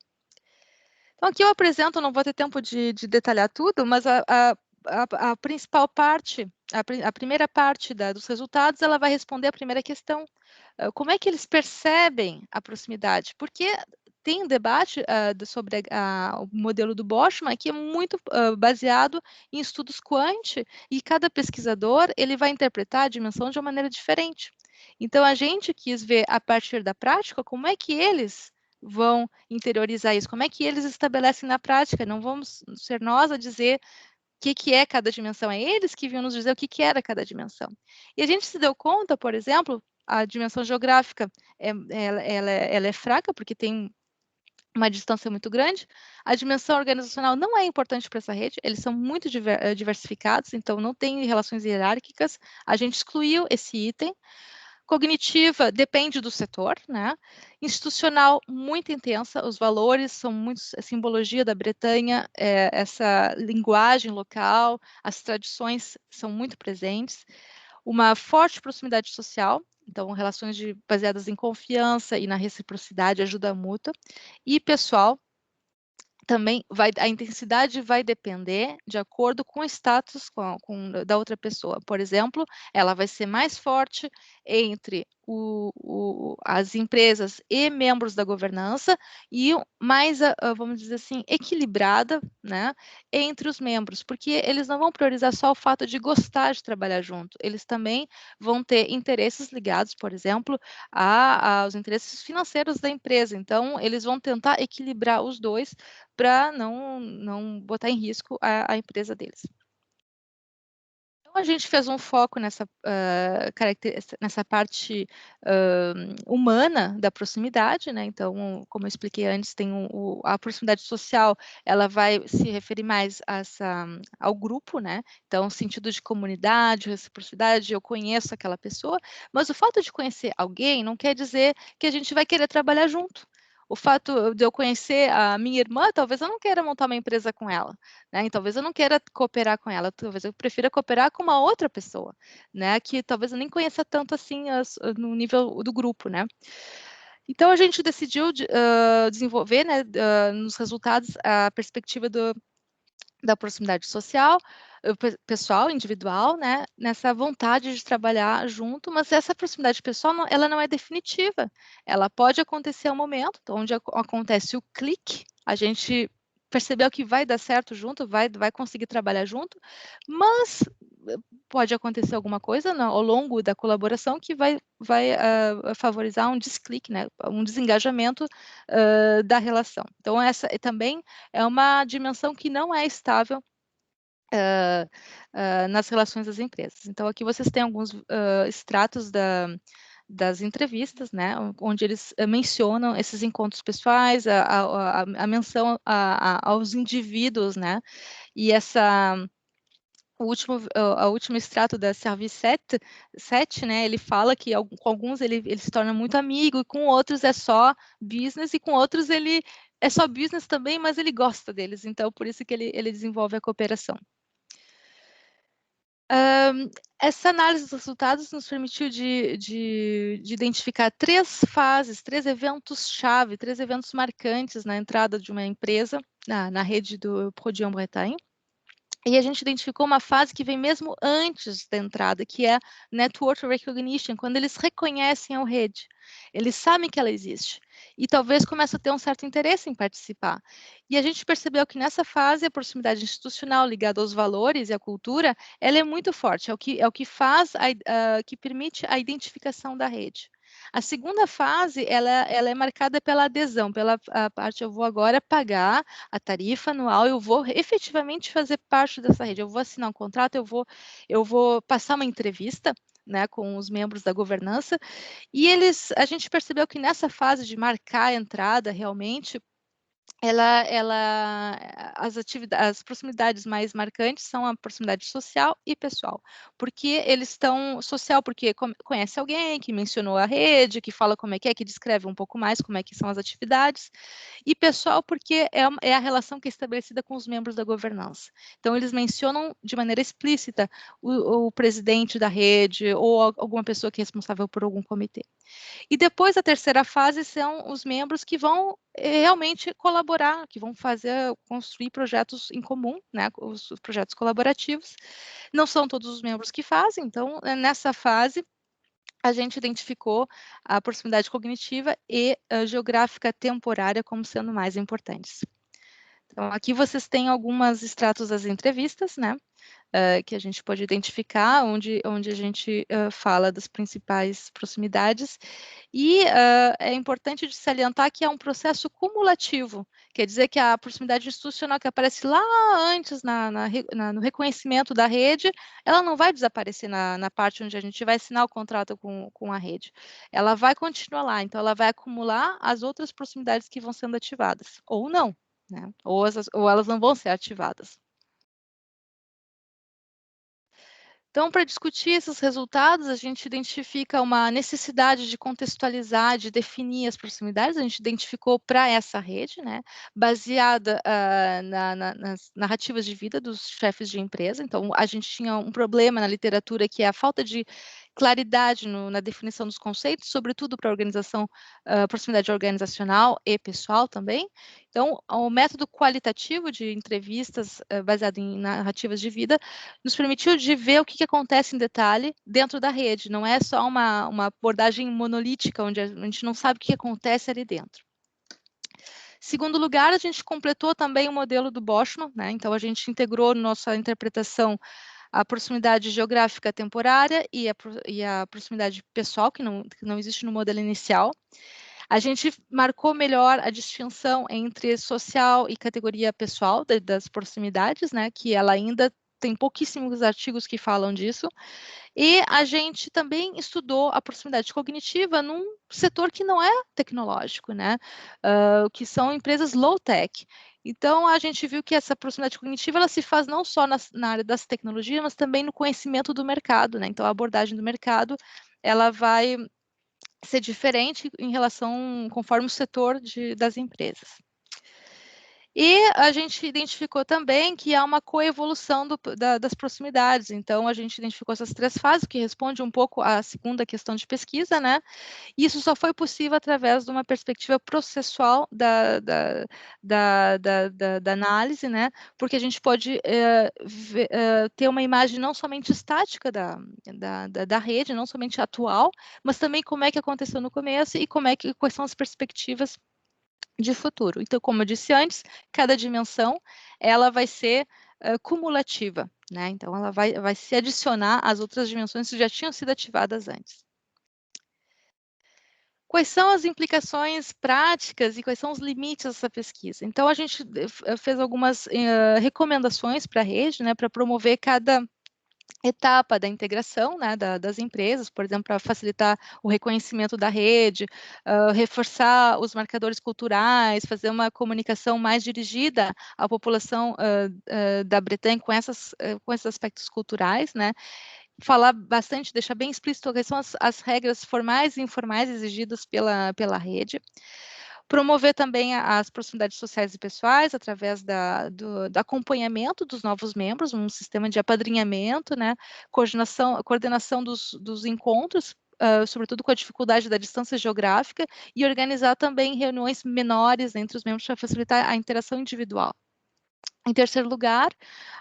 Então, aqui eu apresento, não vou ter tempo de detalhar tudo, mas a principal parte, a primeira parte dos resultados, ela vai responder a primeira questão. Como é que eles percebem a proximidade? Porque tem um debate sobre o modelo do Boschmann, que é muito baseado em estudos quant, e cada pesquisador ele vai interpretar a dimensão de uma maneira diferente. Então, a gente quis ver, a partir da prática, como é que eles vão interiorizar isso, como é que eles estabelecem na prática, não vamos ser nós a dizer o que é cada dimensão, é eles que vinham nos dizer o que era cada dimensão. E a gente se deu conta, por exemplo, a dimensão geográfica, ela é fraca, porque tem uma distância muito grande. A dimensão organizacional não é importante para essa rede, eles são muito diversificados, então não tem relações hierárquicas, a gente excluiu esse item. Cognitiva depende do setor, né? Institucional muito intensa, os valores são muito, a simbologia da Bretanha, essa linguagem local, as tradições são muito presentes, uma forte proximidade social, então relações baseadas em confiança e na reciprocidade, ajuda mútua, e pessoal, também a intensidade vai depender de acordo com o status da outra pessoa. Por exemplo, ela vai ser mais forte entre as empresas e membros da governança e mais, vamos dizer assim, equilibrada, né, entre os membros, porque eles não vão priorizar só o fato de gostar de trabalhar junto, eles também vão ter interesses ligados, por exemplo, aos interesses financeiros da empresa. Então, eles vão tentar equilibrar os dois para não botar em risco a empresa deles. Então, a gente fez um foco nessa parte humana da proximidade, né? Então, como eu expliquei antes, tem a proximidade social, ela vai se referir mais ao grupo, né? Então, sentido de comunidade, reciprocidade, eu conheço aquela pessoa, mas o fato de conhecer alguém não quer dizer que a gente vai querer trabalhar junto. O fato de eu conhecer a minha irmã, talvez eu não queira montar uma empresa com ela, né? E talvez eu não queira cooperar com ela, talvez eu prefira cooperar com uma outra pessoa, né? Que talvez eu nem conheça tanto assim no nível do grupo, né? Então a gente decidiu desenvolver, né, nos resultados, a perspectiva da proximidade social, pessoal, individual, né, nessa vontade de trabalhar junto, mas essa proximidade pessoal, ela não é definitiva, ela pode acontecer um momento onde acontece o clique, a gente percebeu que vai dar certo junto, vai conseguir trabalhar junto, mas pode acontecer alguma coisa ao longo da colaboração que vai favorizar um desclique, né, um desengajamento da relação. Então, essa também é uma dimensão que não é estável nas relações das empresas. Então, aqui vocês têm alguns extratos das entrevistas, né, onde eles mencionam esses encontros pessoais, a menção aos indivíduos, né, e o último extrato da Service 7, né, ele fala que com alguns ele se torna muito amigo, e com outros é só business, e com outros ele é só business também, mas ele gosta deles, então por isso que ele desenvolve a cooperação. Essa análise dos resultados nos permitiu de identificar 3 fases, 3 eventos-chave, 3 eventos marcantes na entrada de uma empresa na rede do Produit Bretagne. E a gente identificou uma fase que vem mesmo antes da entrada, que é Network Recognition, quando eles reconhecem a rede. Eles sabem que ela existe. E talvez comece a ter um certo interesse em participar. E a gente percebeu que nessa fase, a proximidade institucional ligada aos valores e à cultura, ela é muito forte, é o que faz, que permite a identificação da rede. A segunda fase, ela é marcada pela adesão, pela parte, eu vou agora pagar a tarifa anual, eu vou efetivamente fazer parte dessa rede, eu vou assinar um contrato, eu vou passar uma entrevista, né, com os membros da governança, e a gente percebeu que nessa fase de marcar a entrada, realmente, as proximidades mais marcantes são a proximidade social e pessoal, porque eles estão social, porque conhece alguém que mencionou a rede, que fala como é, que descreve um pouco mais como é que são as atividades, e pessoal, porque é a relação que é estabelecida com os membros da governança. Então, eles mencionam de maneira explícita o presidente da rede ou alguma pessoa que é responsável por algum comitê. E depois, a terceira fase são os membros que vão realmente colaborar, que vão construir projetos em comum, né, os projetos colaborativos. Não são todos os membros que fazem, então, nessa fase, a gente identificou a proximidade cognitiva e geográfica temporária como sendo mais importantes. Então, aqui vocês têm alguns extratos das entrevistas, né, que a gente pode identificar, onde a gente fala das principais proximidades, e é importante de salientar que é um processo cumulativo, quer dizer que a proximidade institucional que aparece lá antes no reconhecimento da rede, ela não vai desaparecer na parte onde a gente vai assinar o contrato com a rede, ela vai continuar lá, então ela vai acumular as outras proximidades que vão sendo ativadas, ou não, né? Ou elas não vão ser ativadas. Então, para discutir esses resultados, a gente identifica uma necessidade de contextualizar, de definir as proximidades, a gente identificou para essa rede, né, baseada nas narrativas de vida dos chefes de empresa. Então, a gente tinha um problema na literatura, que é a falta de claridade na definição dos conceitos, sobretudo para a organização, proximidade organizacional e pessoal também. Então, o método qualitativo de entrevistas, baseado em narrativas de vida, nos permitiu de ver o que acontece em detalhe dentro da rede, não é só uma abordagem monolítica, onde a gente não sabe o que acontece ali dentro. Segundo lugar, a gente completou também o modelo do Boschman, né? Então, a gente integrou nossa interpretação a proximidade geográfica temporária e a proximidade pessoal, que não existe no modelo inicial. A gente marcou melhor a distinção entre social e categoria pessoal das proximidades, né, que ela ainda tem pouquíssimos artigos que falam disso. E a gente também estudou a proximidade cognitiva num setor que não é tecnológico, né? Que são empresas low-tech. Então, a gente viu que essa proximidade cognitiva ela se faz não só na área das tecnologias, mas também no conhecimento do mercado, né? Então, a abordagem do mercado, ela vai ser diferente em relação, conforme o setor das empresas. E a gente identificou também que há uma coevolução das proximidades. Então, a gente identificou essas 3 fases, que responde um pouco à segunda questão de pesquisa, né? E isso só foi possível através de uma perspectiva processual da análise, né? Porque a gente pode ter uma imagem não somente estática da rede, não somente atual, mas também como é que aconteceu no começo e quais são as perspectivas de futuro. Então, como eu disse antes, cada dimensão ela vai ser cumulativa, né? Então, ela vai se adicionar às outras dimensões que já tinham sido ativadas antes. Quais são as implicações práticas e quais são os limites dessa pesquisa? Então, a gente fez algumas recomendações para a rede, né, para promover cada etapa da integração, né, das empresas, por exemplo, para facilitar o reconhecimento da rede, reforçar os marcadores culturais, fazer uma comunicação mais dirigida à população da Bretanha com esses aspectos culturais, né, falar bastante, deixar bem explícito quais são as regras formais e informais exigidas pela rede. Promover também as proximidades sociais e pessoais através do acompanhamento dos novos membros, um sistema de apadrinhamento, né, coordenação dos encontros, sobretudo com a dificuldade da distância geográfica, e organizar também reuniões menores entre os membros para facilitar a interação individual. Em terceiro lugar,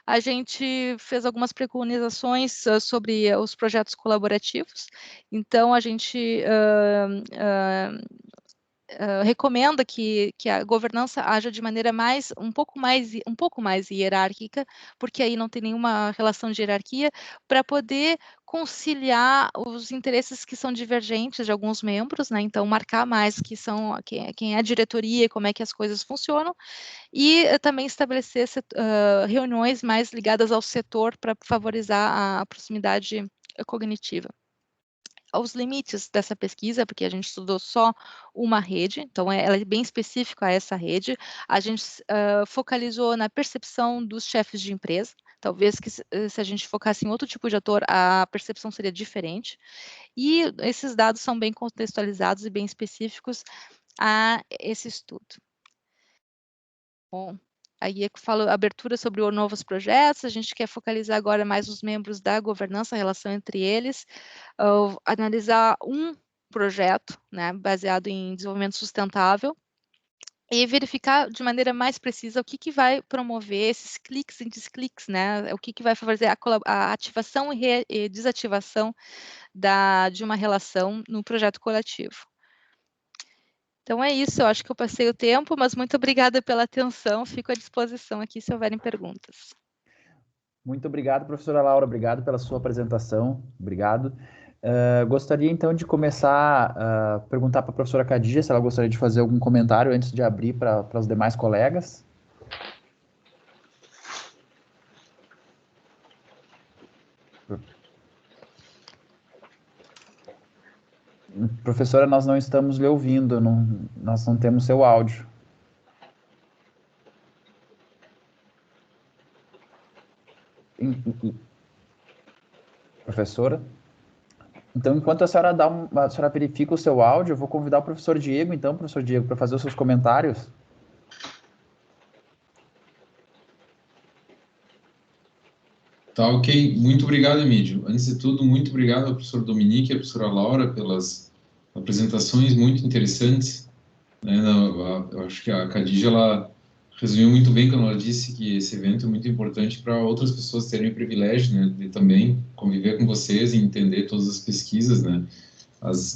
a gente fez algumas preconizações sobre os projetos colaborativos. Então, a gente recomenda que a governança haja de maneira um pouco mais hierárquica, porque aí não tem nenhuma relação de hierarquia, para poder conciliar os interesses que são divergentes de alguns membros, né? Então, marcar mais quem é a diretoria e como é que as coisas funcionam, e também estabelecer reuniões mais ligadas ao setor para favorizar a proximidade cognitiva. Aos limites dessa pesquisa, porque a gente estudou só uma rede, então ela é bem específica a essa rede. A gente focalizou na percepção dos chefes de empresa. Talvez que se a gente focasse em outro tipo de ator, a percepção seria diferente. E esses dados são bem contextualizados e bem específicos a esse estudo. Bom, aí eu falo abertura sobre os novos projetos, a gente quer focalizar agora mais os membros da governança, a relação entre eles, analisar um projeto, né, baseado em desenvolvimento sustentável, e verificar de maneira mais precisa o que vai promover esses cliques e descliques, né, o que vai favorecer a ativação e desativação de uma relação no projeto coletivo. Então é isso, eu acho que eu passei o tempo, mas muito obrigada pela atenção, fico à disposição aqui se houverem perguntas. Muito obrigado, professora Laura, obrigado pela sua apresentação, obrigado. Gostaria então de começar a perguntar para a professora Khadija se ela gostaria de fazer algum comentário antes de abrir para os demais colegas. Professora, nós não estamos lhe ouvindo, nós não temos seu áudio. Professora? Então, enquanto a senhora verifica o seu áudio, eu vou convidar o professor Diego, então, professor Diego, para fazer os seus comentários. Tá, ok. Muito obrigado, Emílio. Antes de tudo, muito obrigado ao professor Dominique e à professora Laura pelas apresentações muito interessantes. Eu acho que a Khadija, ela resumiu muito bem quando ela disse que esse evento é muito importante para outras pessoas terem o privilégio, né, de também conviver com vocês e entender todas as pesquisas, né,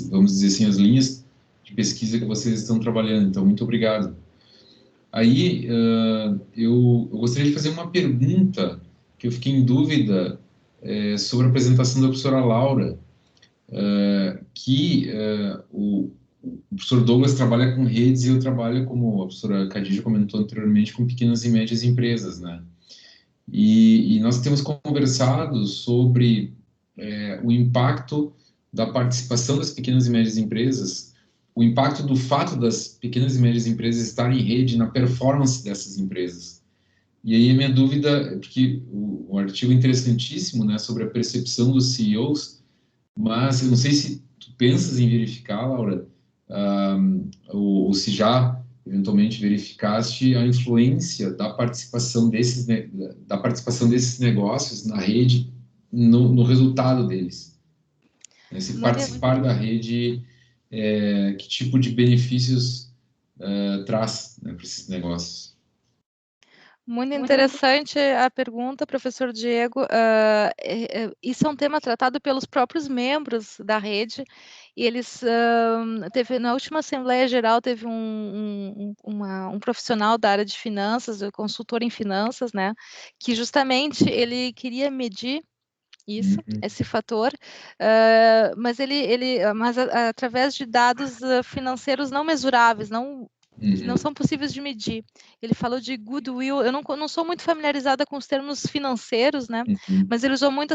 vamos dizer assim, as linhas de pesquisa que vocês estão trabalhando. Então, muito obrigado. Aí, eu gostaria de fazer uma pergunta que eu fiquei em dúvida sobre a apresentação da professora Laura, o professor Douglas trabalha com redes e eu trabalho, como a professora Khadija comentou anteriormente, com pequenas e médias empresas, né? E nós temos conversado sobre o impacto da participação das pequenas e médias empresas, o impacto do fato das pequenas e médias empresas estarem em rede na performance dessas empresas. E aí a minha dúvida, porque o artigo é interessantíssimo, né, sobre a percepção dos CEOs, mas eu não sei se tu pensas em verificar, Laura, ou se já eventualmente verificaste a influência da participação desses negócios na rede no resultado deles. Se participar da rede, que tipo de benefícios traz, né, para esses negócios? Muito interessante a pergunta, professor Diego. Isso é um tema tratado pelos próprios membros da rede, e eles na última Assembleia Geral teve um profissional da área de finanças, um consultor em finanças, né, que justamente ele queria medir isso, esse fator, mas através de dados financeiros não mensuráveis, que não são possíveis de medir. Ele falou de goodwill. Eu não sou muito familiarizada com os termos financeiros, né? Mas ele usou muito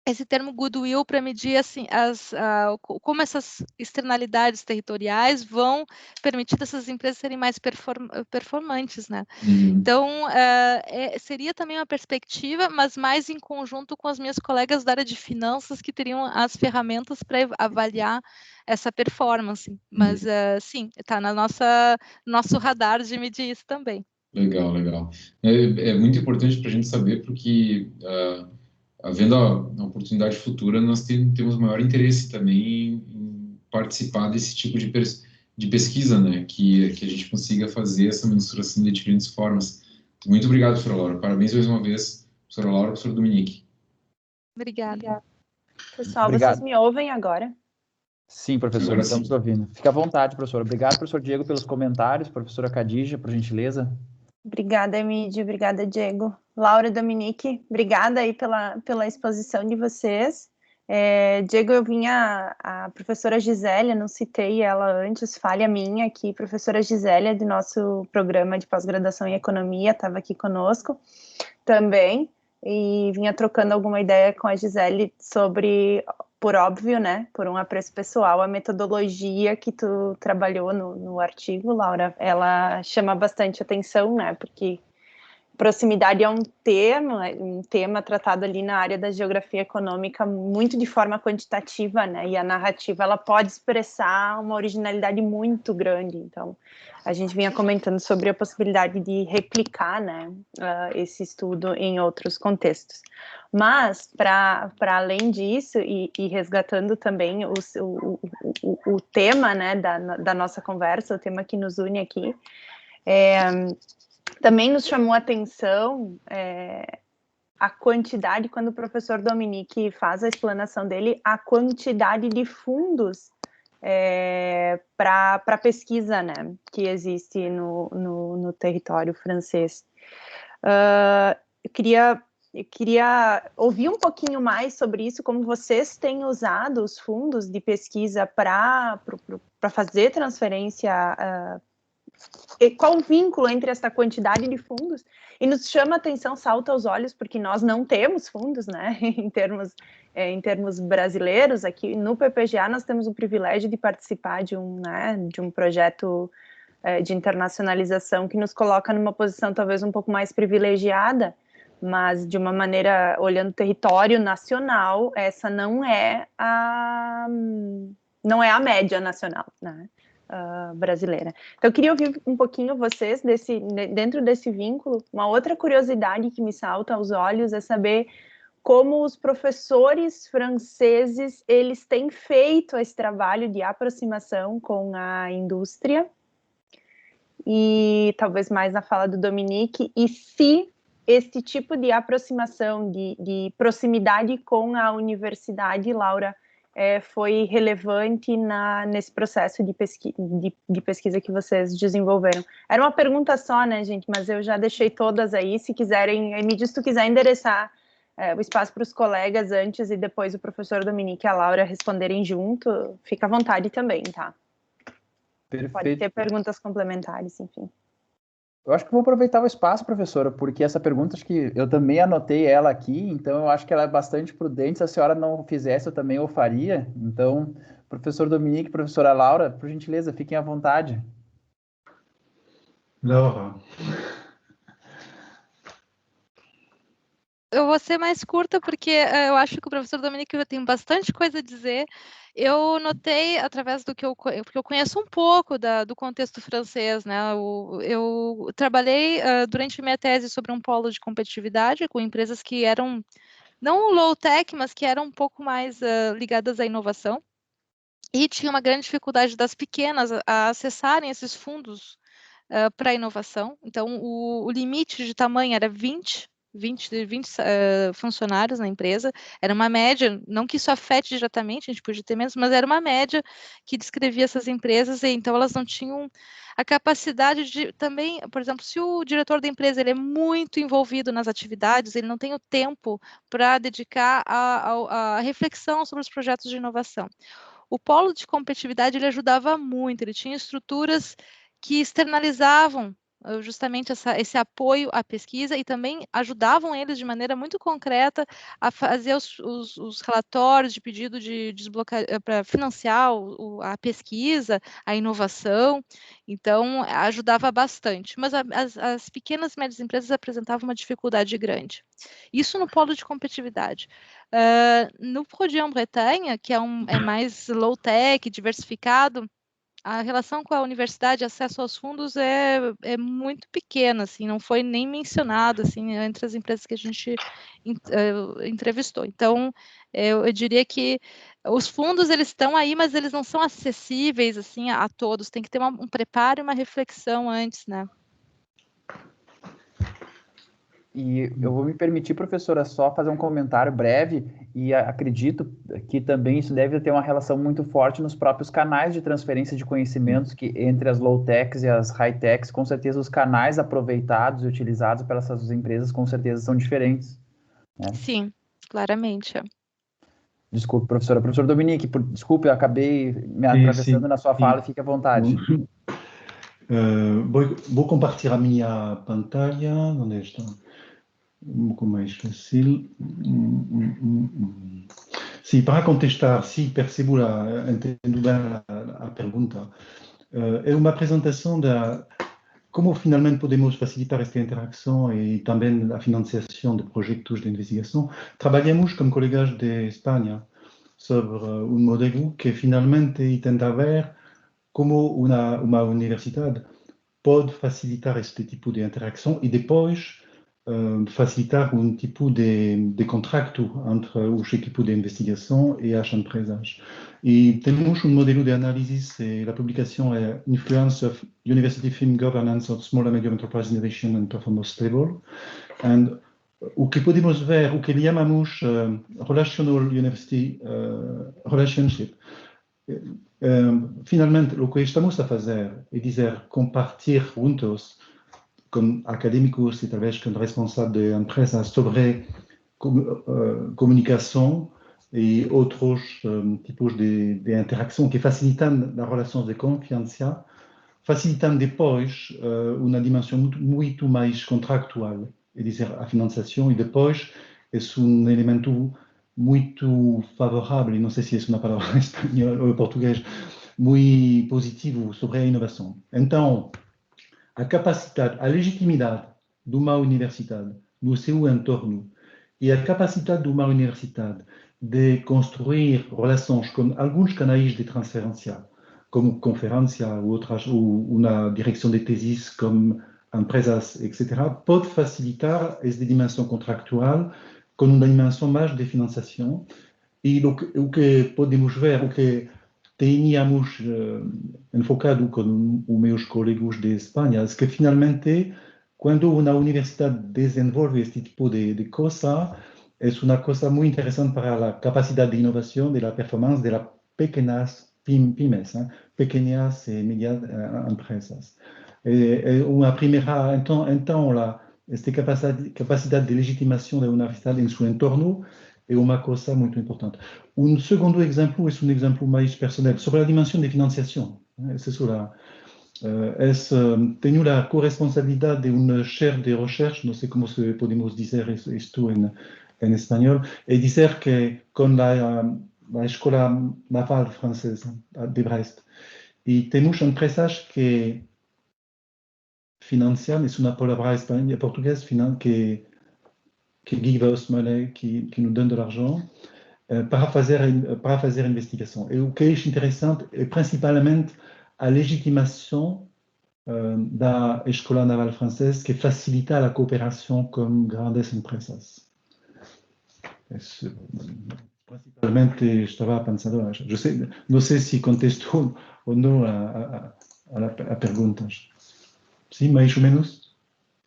esse termo goodwill para medir assim, como essas externalidades territoriais vão permitir essas empresas serem mais performantes, né? Então, seria também uma perspectiva, mas mais em conjunto com as minhas colegas da área de finanças, que teriam as ferramentas para avaliar essa performance. Mas, sim, está no nosso radar de medir isso também. Legal, legal. É muito importante para a gente saber, porque havendo a oportunidade futura, nós temos maior interesse também em participar desse tipo de pesquisa, né? Que a gente consiga fazer essa mensuração de diferentes formas. Muito obrigado, professora Laura. Parabéns mais uma vez, professora Laura e professor Dominique. Obrigada. Pessoal, vocês me ouvem agora? Sim, professora, estamos ouvindo. Fica à vontade, professora. Obrigado, professor Diego, pelos comentários. Professora Khadija, por gentileza. Obrigada, Emílio. Obrigada, Diego. Laura, Dominique, obrigada aí pela exposição de vocês. Diego, a professora Gisélia, não citei ela antes, falha minha aqui, professora Gisélia, do nosso programa de pós-graduação em economia, estava aqui conosco também, e vinha trocando alguma ideia com a Gisele sobre, por óbvio, né, por um apreço pessoal, a metodologia que tu trabalhou no artigo, Laura, ela chama bastante atenção, né, porque proximidade é um tema tratado ali na área da geografia econômica muito de forma quantitativa, né, e a narrativa, ela pode expressar uma originalidade muito grande, então a gente vinha comentando sobre a possibilidade de replicar, né, esse estudo em outros contextos. Mas, para além disso, e resgatando também o tema, né, da nossa conversa, o tema que nos une aqui, também nos chamou a atenção a quantidade, quando o professor Dominique faz a explanação dele, a quantidade de fundos para pesquisa, né, que existe no território francês. Eu queria ouvir um pouquinho mais sobre isso, como vocês têm usado os fundos de pesquisa para fazer transferência, qual o vínculo entre essa quantidade de fundos, e nos chama a atenção, salta aos olhos, porque nós não temos fundos, né, em termos brasileiros. Aqui no PPGA nós temos o privilégio de participar de um projeto de internacionalização que nos coloca numa posição talvez um pouco mais privilegiada, mas de uma maneira, olhando o território nacional, essa não é a média nacional, né, brasileira. Então, eu queria ouvir um pouquinho vocês, dentro desse vínculo. Uma outra curiosidade que me salta aos olhos é saber como os professores franceses, eles têm feito esse trabalho de aproximação com a indústria, e talvez mais na fala do Dominique, e se esse tipo de aproximação, de proximidade com a universidade, Laura, foi relevante nesse processo de pesquisa que vocês desenvolveram. Era uma pergunta só, né, gente, mas eu já deixei todas aí. Se quiserem, Emílio, se tu quiser endereçar o espaço para os colegas antes e depois o professor Dominique e a Laura responderem junto, fica à vontade também, tá? Perfeito. Pode ter perguntas complementares, enfim. Eu acho que vou aproveitar o espaço, professora, porque essa pergunta, acho que eu também anotei ela aqui, então eu acho que ela é bastante prudente. Se a senhora não fizesse, eu também o faria. Então, professor Dominique, professora Laura, por gentileza, fiquem à vontade. Laura. Eu vou ser mais curta, porque eu acho que o professor Dominique tem bastante coisa a dizer. Eu notei, através do que porque eu conheço um pouco do contexto francês, né? Eu trabalhei durante minha tese sobre um polo de competitividade com empresas que eram, não low-tech, mas que eram um pouco mais ligadas à inovação. E tinha uma grande dificuldade das pequenas a acessarem esses fundos para inovação. Então, o limite de tamanho era 20 funcionários na empresa. Era uma média, não que isso afete diretamente, a gente podia ter menos, mas era uma média que descrevia essas empresas, e então elas não tinham a capacidade de também, por exemplo, se o diretor da empresa ele é muito envolvido nas atividades, ele não tem o tempo para dedicar a reflexão sobre os projetos de inovação. O polo de competitividade ele ajudava muito, ele tinha estruturas que externalizavam justamente esse apoio à pesquisa e também ajudavam eles de maneira muito concreta a fazer os relatórios de pedido de desbloqueio para financiar a pesquisa, a inovação. Então, ajudava bastante. Mas as pequenas e médias empresas apresentavam uma dificuldade grande. Isso no polo de competitividade. No Produit-en-Bretagne, que é mais low-tech, diversificado, a relação com a universidade, acesso aos fundos é muito pequena, assim, não foi nem mencionado, assim, entre as empresas que a gente entrevistou. Então, eu diria que os fundos, eles estão aí, mas eles não são acessíveis, assim, a todos. Tem que ter um preparo e uma reflexão antes, né? E eu vou me permitir, professora, só fazer um comentário breve, e acredito que também isso deve ter uma relação muito forte nos próprios canais de transferência de conhecimentos, que entre as low-techs e as high-techs, com certeza os canais aproveitados e utilizados pelas empresas, com certeza são diferentes, né? Sim, claramente. Desculpe, professora. Professor Dominique, desculpe, eu acabei me atravessando na sua fala, fique à vontade. Vou compartilhar a minha pantalha, onde está? Um pouco mais fácil. Sim, para contestar, se percebo, entendo bem a pergunta, é uma apresentação da como finalmente podemos facilitar esta interação e também a financiação de projetos de investigação. Trabalhamos com colegas de Espanha sobre um modelo que finalmente tenta ver como uma universidade pode facilitar este tipo de interação e depois facilitar um tipo de contrato entre os equipos de investigação e as empresas. E temos um modelo de análise, e a publicação é Influence of University Film Governance of Small and Medium Enterprise Innovation and Performance Stable. And o que podemos ver, o que chamamos Relational University Relationship. Finalmente, o que estamos a fazer é dizer, compartilhar juntos com académicos e talvez com responsáveis de empresas sobre comunicação e outros tipos de interação que facilitam as relações de confiança, facilitam depois uma dimensão muito mais contractual, é dizer, a financiação, e depois é um elemento muito favorável, não sei se é uma palavra em espanhol ou em português, muito positivo sobre a inovação. Então, a capacidade, a legitimidade de uma universidade no seu entorno e a capacidade de uma universidade de construir relações com alguns canais de transferência, como conferência ou uma direção de tesis, como empresas, etc., pode facilitar essa dimensão contractual com uma dimensão mais de financiação. E o que podemos ver, o que tínhamos enfocado com os meus colegas de Espanha, é que finalmente, quando uma universidade desenvolve este tipo de coisa, é uma coisa muito interessante para a capacidade de inovação, de la performance de las pequenas pymes, pequenas e médias empresas. É uma primeira, então esta capacidade de legitimação da universidade em seu entorno é uma coisa muito importante. Um segundo exemplo é um exemplo mais personal, sobre a dimensão de financiação. tengo la corresponsabilidad de un chaire de recherche, no sé cómo podemos decir esto en español, y decir que con la Escuela Naval Francesa de Brest, y tenemos empresas que financian, es una palabra española, portuguesa, que give us money, que nos dan de l'argent, para fazer investigação. E o que é interessante é principalmente a legitimação da Escola Naval Francesa, que facilita a cooperação com grandes empresas. Principalmente estava pensando, não sei se contestou ou não a perguntas. Sim, mais ou menos?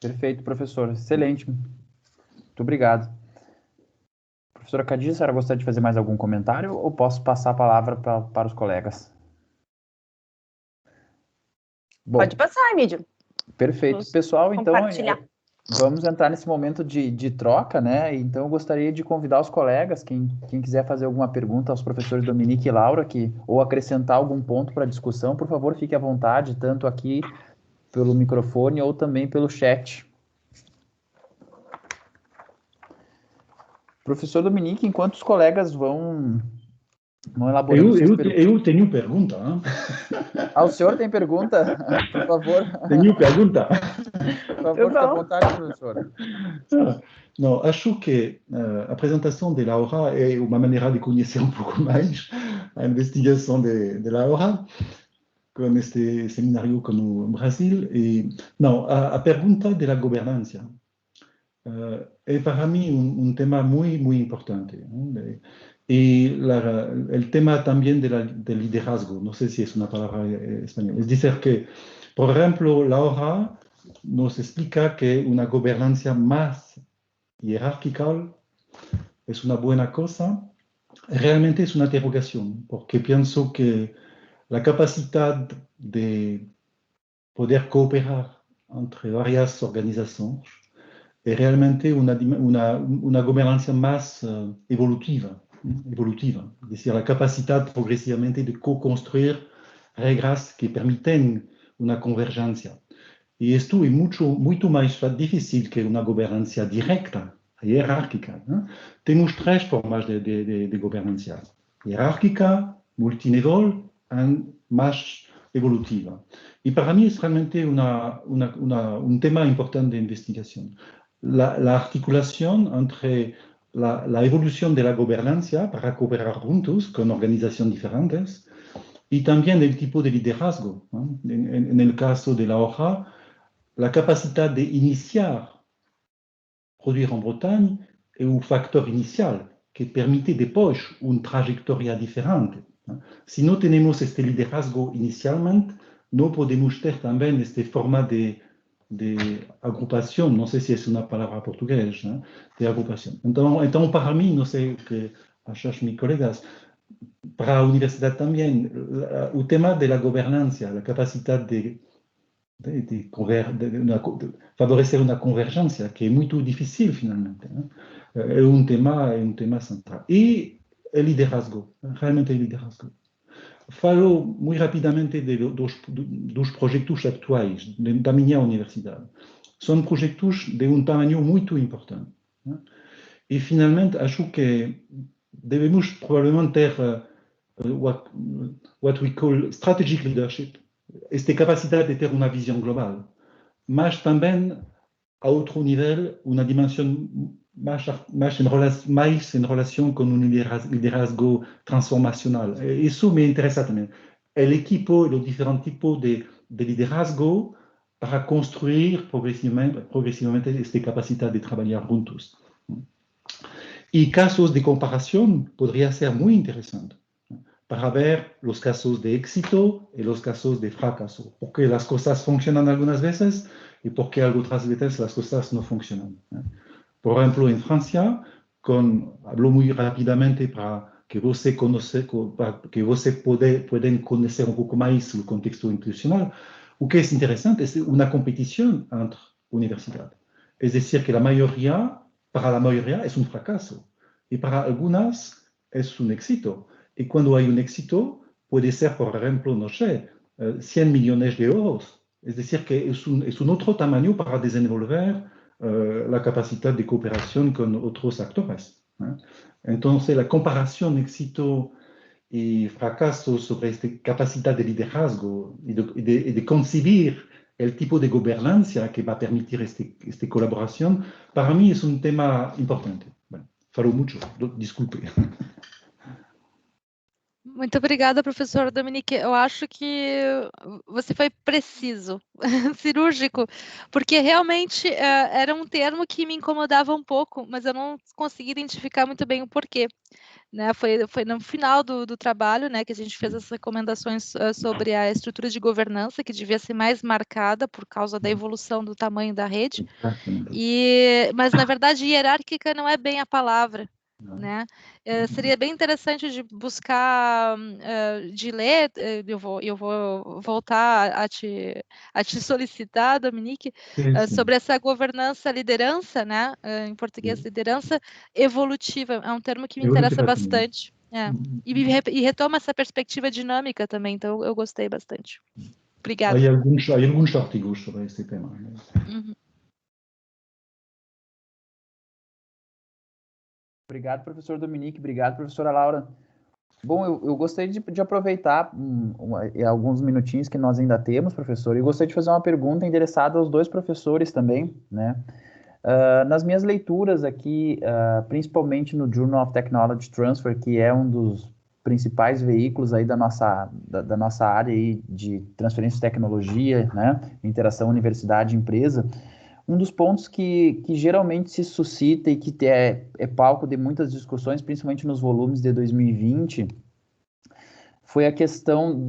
Perfeito, professor. Excelente. Muito obrigado. Professora Cadiz, a senhora gostaria de fazer mais algum comentário ou posso passar a palavra para os colegas? Bom, pode passar, Emílio. Perfeito. Pessoal, então, vamos entrar nesse momento de troca, né? Então, eu gostaria de convidar os colegas, quem quiser fazer alguma pergunta aos professores Dominique e Laura, ou acrescentar algum ponto para a discussão, por favor, fique à vontade, tanto aqui pelo microfone ou também pelo chat. Professor Dominique, enquanto os colegas vão elaborando... Eu tenho pergunta. O senhor tem pergunta? Por favor. Tenho pergunta. Por favor, fique à vontade, professor. Não, acho que a apresentação de Laura é uma maneira de conhecer um pouco mais a investigação de Laura com este seminário no Brasil. E, não, a pergunta da governança é para mim um tema muito importante. Y el tema también del liderazgo, no sé si es una palabra española, es decir que, por ejemplo, Laura nos explica que una gobernanza más jerárquica es una buena cosa. Realmente es una interrogación, porque pienso que la capacidad de poder cooperar entre varias organizaciones es realmente una gobernanza más evolutiva, es decir, la capacidad progresivamente de co-construir reglas que permiten una convergencia. Y esto es mucho más difícil que una gobernanza directa, jerárquica. Tenemos tres formas de gobernanza: jerárquica, multinivel y más evolutiva. Y para mí es realmente un tema importante de investigación. La articulación entre la evolución de la gobernanza para cooperar juntos con organizaciones diferentes y también el tipo de liderazgo. En el caso de la hoja, la capacidad de iniciar, producir en Bretagne, es un factor inicial que permite después una trayectoria diferente. Si no tenemos este liderazgo inicialmente, no podemos tener también esta forma de agrupación, no sé si es una palabra portuguesa, de agrupación. Entonces, para mí, no sé qué achas mis colegas, para la universidad también, el tema de la gobernanza, la capacidad de favorecer una convergencia, que es muy difícil finalmente, es un tema central. Y el liderazgo, realmente el liderazgo. Falo muy rápidamente de dos proyectos actuales da minha universidade. Son proyectos de un tamaño muy importante. Y finalmente, acho que debemos probablemente tener what we call strategic leadership, esta capacidad de tener una visión global, mas también a otro nivel, una dimensión más en relación con un liderazgo transformacional. Eso me interesa también. El equipo y los diferentes tipos de liderazgo para construir progresivamente esta capacidad de trabajar juntos. Y casos de comparación podría ser muy interesante para ver los casos de éxito y los casos de fracaso, porque las cosas funcionan algunas veces y porque otras veces las cosas no funcionan. Por ejemplo, en Francia, hablo muy rápidamente para que você puedan conocer un poco más el contexto institucional. Lo que es interesante es una competición entre universidades. Es decir, que para la mayoría es un fracaso y para algunas es un éxito. Y cuando hay un éxito, puede ser, por ejemplo, no sé, 100 millones de euros. Es decir, que es un otro tamaño para desenvolver la capacidad de cooperación con otros actores. Entonces, la comparación éxito y fracaso sobre esta capacidad de liderazgo y de concebir el tipo de gobernanza que va a permitir esta colaboración, para mí es un tema importante. Bueno, falo mucho, desculpe. Muito obrigada, professor Dominique. Eu acho que você foi preciso, cirúrgico, porque realmente era um termo que me incomodava um pouco, mas eu não consegui identificar muito bem o porquê. Né? Foi no final do trabalho, né, que a gente fez as recomendações sobre a estrutura de governança, que devia ser mais marcada por causa da evolução do tamanho da rede. Mas, na verdade, hierárquica não é bem a palavra. Né? Seria bem interessante de buscar, de ler, eu vou voltar a te solicitar, Dominique, sobre essa governança, liderança, né? Em português, liderança evolutiva, é um termo que me interessa bastante. E retoma essa perspectiva dinâmica também, então eu gostei bastante. Obrigada. Há alguns artigos sobre esse tema. Obrigado, professor Dominique. Obrigado, professora Laura. Bom, eu gostaria de aproveitar alguns minutinhos que nós ainda temos, professor, e gostaria de fazer uma pergunta endereçada aos dois professores também, né? Nas minhas leituras aqui, principalmente no Journal of Technology Transfer, que é um dos principais veículos aí da nossa área aí de transferência de tecnologia, né? Interação universidade-empresa, um dos pontos que geralmente se suscita e que é palco de muitas discussões, principalmente nos volumes de 2020, foi a questão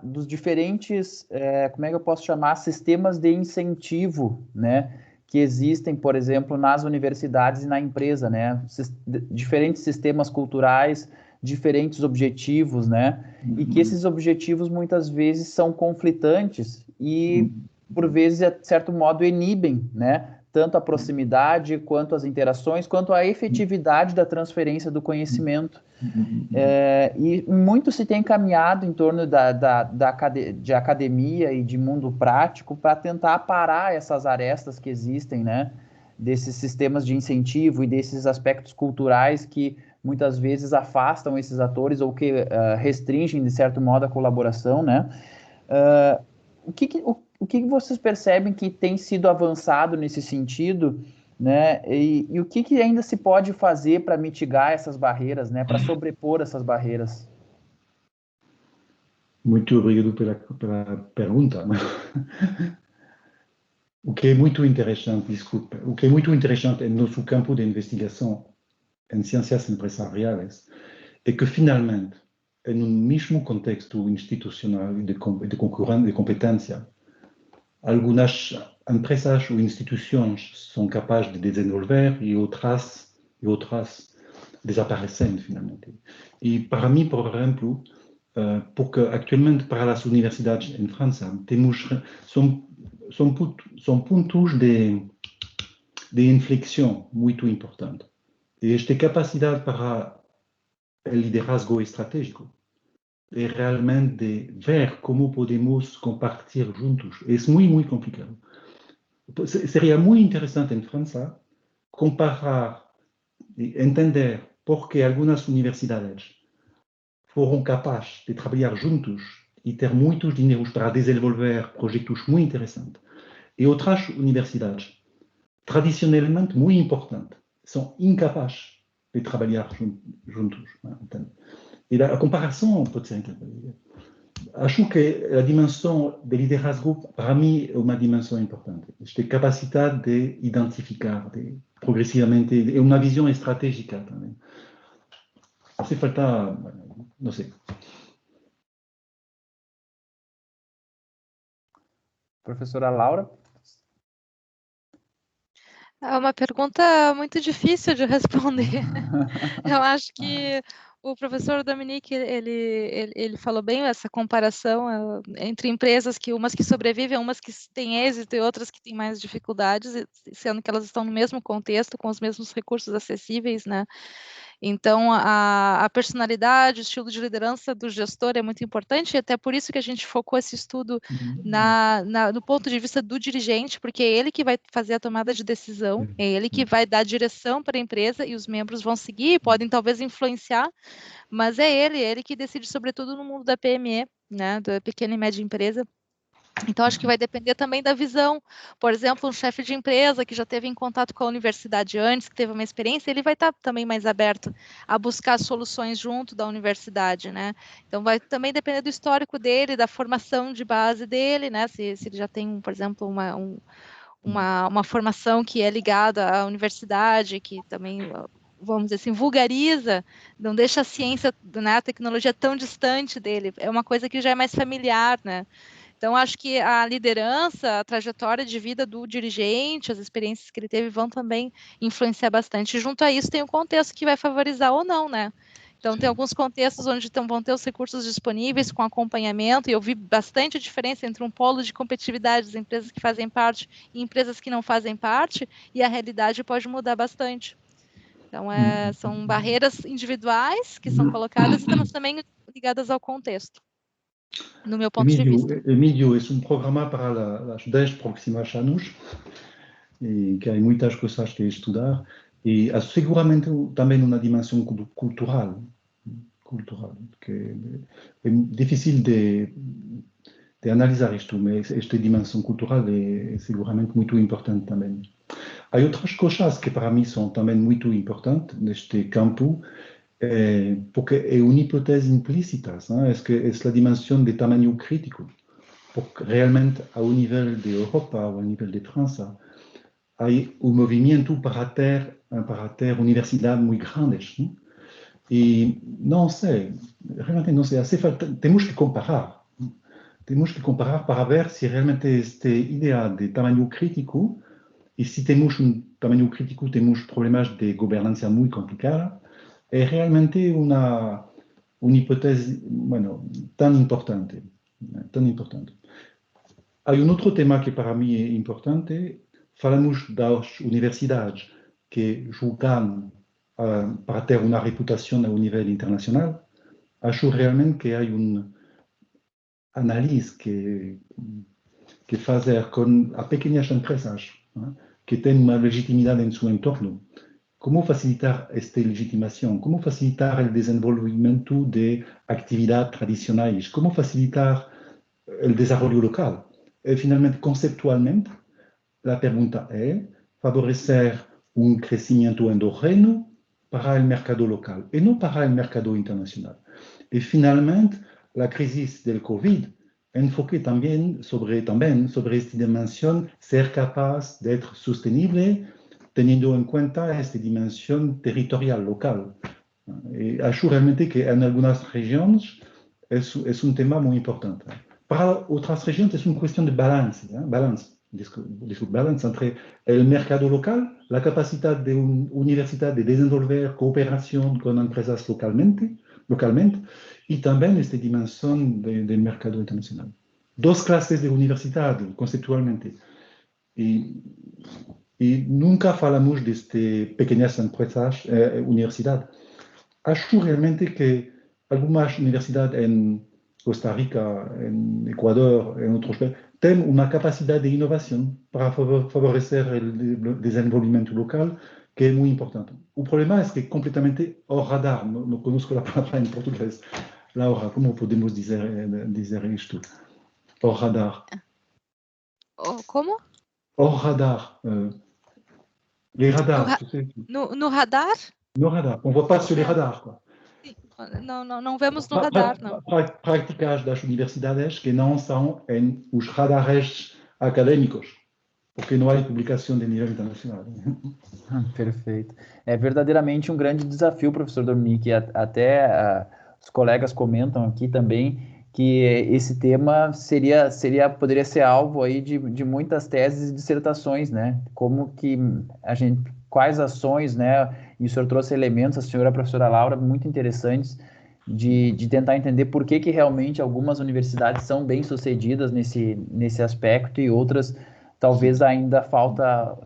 dos diferentes, como é que eu posso chamar, sistemas de incentivo, né, que existem, por exemplo, nas universidades e na empresa, né, diferentes sistemas culturais, diferentes objetivos, né, e que esses objetivos muitas vezes são conflitantes e por vezes, de certo modo, inibem, né, tanto a proximidade, quanto as interações, quanto a efetividade da transferência do conhecimento. E muito se tem caminhado em torno de academia e de mundo prático para tentar parar essas arestas que existem, né, desses sistemas de incentivo e desses aspectos culturais que muitas vezes afastam esses atores ou que restringem, de certo modo, a colaboração, né? O que vocês percebem que tem sido avançado nesse sentido, né? E o que ainda se pode fazer para mitigar essas barreiras, né? Para sobrepor essas barreiras? Muito obrigado pela pergunta. O que é muito interessante, desculpa, o que é muito interessante no nosso campo de investigação em ciências empresariais é que, finalmente, em um mesmo contexto institucional de concorrência, de competência, algumas empresas ou instituições são capazes de desenvolver e outras desaparecem, finalmente. E para mim, por exemplo, porque atualmente para as universidades em França são pontos de inflexão muito importantes. E esta capacidade para o liderazgo estratégico é realmente de ver como podemos compartilhar juntos. É muito complicado. Seria muito interessante em França comparar e entender por que algumas universidades foram capazes de trabalhar juntos e ter muitos dinheiros para desenvolver projetos muito interessantes. E outras universidades, tradicionalmente muito importantes, são incapazes de trabalhar juntos. E a comparação pode ser interessante. Acho que a dimensão de liderazgo, para mim, é uma dimensão importante. Esta capacidade de identificar, progressivamente, é uma visão estratégica também. Se falta, não sei. Professora Laura? É uma pergunta muito difícil de responder. Eu acho que o professor Dominique, ele falou bem essa comparação entre empresas, que umas que sobrevivem, umas que têm êxito e outras que têm mais dificuldades, sendo que elas estão no mesmo contexto, com os mesmos recursos acessíveis, né? Então, a personalidade, o estilo de liderança do gestor é muito importante, e até por isso que a gente focou esse estudo no ponto de vista do dirigente, porque é ele que vai fazer a tomada de decisão, é ele que vai dar direção para a empresa, e os membros vão seguir, podem talvez influenciar, mas é ele que decide, sobretudo no mundo da PME, né, da pequena e média empresa. Então, acho que vai depender também da visão. Por exemplo, um chefe de empresa que já teve em contato com a universidade antes, que teve uma experiência, ele vai estar também mais aberto a buscar soluções junto da universidade, né? Então, vai também depender do histórico dele, da formação de base dele, né? Se ele já tem, por exemplo, uma formação que é ligada à universidade, que também, vamos dizer assim, vulgariza, não deixa a ciência, né, a tecnologia tão distante dele. É uma coisa que já é mais familiar, né? Então, acho que a liderança, a trajetória de vida do dirigente, as experiências que ele teve vão também influenciar bastante. E junto a isso, tem o contexto que vai favorizar ou não, né? Então, tem alguns contextos onde vão ter os recursos disponíveis com acompanhamento, e eu vi bastante diferença entre um polo de competitividade das empresas que fazem parte e empresas que não fazem parte, e a realidade pode mudar bastante. Então, são barreiras individuais que são colocadas, mas também ligadas ao contexto. No meu ponto de vista. Emílio, é programa para as 10 próximas anos, e que há muitas coisas que estudar, e seguramente também uma dimensão cultural, que é difícil de analisar isto, mas esta dimensão cultural é seguramente muito importante também. Há outras coisas que para mim são também muito importantes neste campo, porque é uma hipótese implícita, é a dimensão de tamanho crítico, porque realmente ao nível de Europa, ao nível de França, há um movimento para ter universidades muito grandes, não? E não sei, realmente não sei, temos que comparar para ver se realmente esta ideia de tamanho crítico, e se temos tamanho crítico, temos problemas de governança muito complicados, é realmente uma hipótese, tão importante. Há outro tema que para mim é importante. Falamos das universidades que julgam para ter uma reputação ao nível internacional. Acho realmente que há uma análise que fazer com as pequenas empresas, que têm uma legitimidade em seu entorno. Como facilitar esta legitimação? Como facilitar o desenvolvimento de atividades tradicionais? Como facilitar o desenvolvimento local? E, finalmente, conceptualmente, a pergunta é favorecer crescimento endógeno para o mercado local e não para o mercado internacional. E, finalmente, a crise do Covid enfoque também sobre esta dimensão, ser capaz de ser sustentável, teniendo en cuenta esta dimensão territorial local. E acho realmente que em algumas regiões é tema muito importante. Para outras regiões é uma questão de balance entre o mercado local, a capacidade de uma universidade de desenvolver cooperação com empresas localmente, e também esta dimensão do mercado internacional. Duas classes de universidade, conceitualmente. E nunca falamos deste pequenas empresas, universidade. Acho realmente que algumas universidades em Costa Rica, em Equador, em outros países, têm uma capacidade de inovação para favorecer o desenvolvimento local, que é muito importante. O problema é que é completamente ao radar. Não conheço a palavra em português. Laura, como podemos dizer isto? Ao radar. Como? Ao radar. Les radars, tu sais. No radar? No radar. On ne voit pas sur les radars, quoi. Não vemos no radar, não. Práticas das universidades que não são em os radares acadêmicos, porque não há publicação de nível internacional. Perfeito. É verdadeiramente um grande desafio, professor Dominique. Até os colegas comentam aqui também que esse tema poderia ser alvo aí de muitas teses e dissertações, né? Quais ações, né? E o senhor trouxe elementos, a senhora, a professora Laura, muito interessantes de tentar entender por que realmente algumas universidades são bem-sucedidas nesse aspecto e outras talvez ainda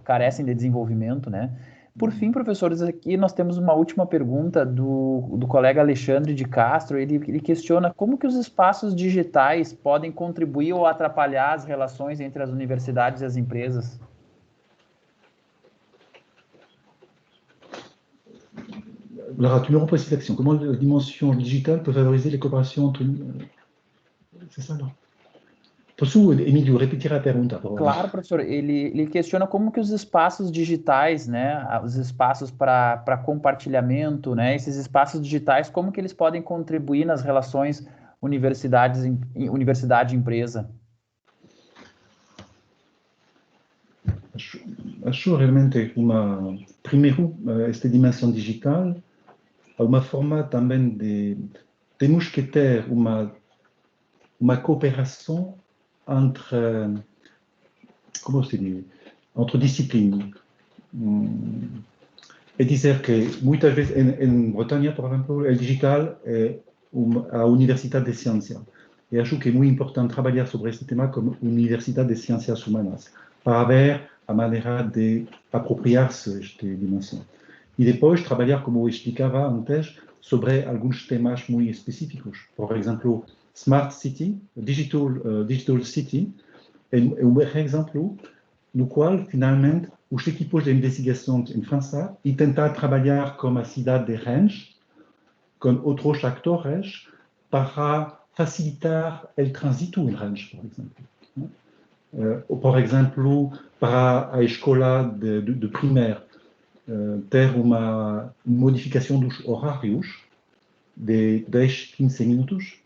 carecem de desenvolvimento, né? Por fim, professores, aqui nós temos uma última pergunta do colega Alexandre de Castro. Ele questiona como que os espaços digitais podem contribuir ou atrapalhar as relações entre as universidades e as empresas. Laura, tu me reposes cette action. Comment la dimension digitale peut favoriser les coopérations entre... C'est ça, non? Posso, Emílio, repetir a pergunta? Claro, professor. Ele questiona como que os espaços digitais, né, os espaços para compartilhamento, né, esses espaços digitais, como que eles podem contribuir nas relações universidade-empresa? Acho realmente primeiro, esta dimensão digital há uma forma também temos que ter uma cooperação entre, como se diz, entre disciplines. É dizer que muitas vezes em Bretanha, por exemplo, o digital é a Universidade de Ciência. E acho que é muito importante trabalhar sobre este tema como Universidade de Ciências Humanas, para ver a maneira de apropriar-se desta dimensão. E depois trabalhar, como eu explicava antes, sobre alguns temas muito específicos. Por exemplo, Smart City, Digital City, é um exemplo no qual, finalmente, os equipos de investigação em França e tentar trabalhar com a cidade de Rennes, com outros atores, para facilitar o trânsito em Rennes, por exemplo. Ou, por exemplo, para a escola de primaire, ter uma modificação dos horários de 10, 15 minutos,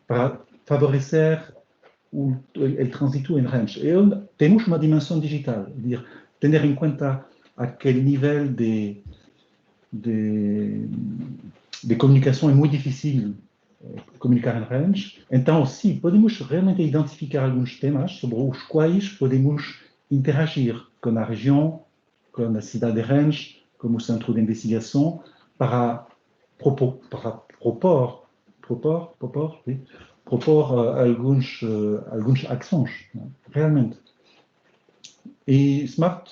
para favorecer o trânsito em Rennes. Temos uma dimensão digital, ter em conta aquele nível de comunicação é muito difícil comunicar em Rennes. Então, sim, podemos realmente identificar alguns temas sobre os quais podemos interagir com a região, com a cidade de Rennes, como centro de investigação, para propor algumas ações, realmente. E Smart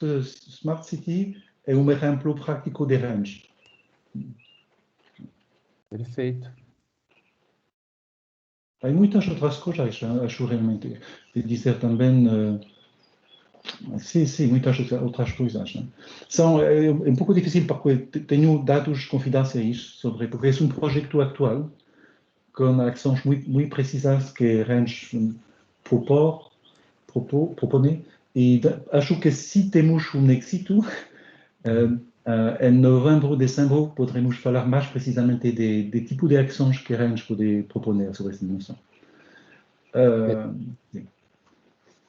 City é um exemplo prático de Rennes. Perfeito. Há muitas outras coisas, acho realmente, de dizer também... Sim, muitas outras coisas. Né? É um pouco difícil porque tenho dados confidenciais porque é um projeto atual com ações muito precisas que Rennes propõe e acho que se temos êxito, em novembro, dezembro, poderemos falar mais precisamente de tipo de ações que Rennes pode propor sobre esta dimensão.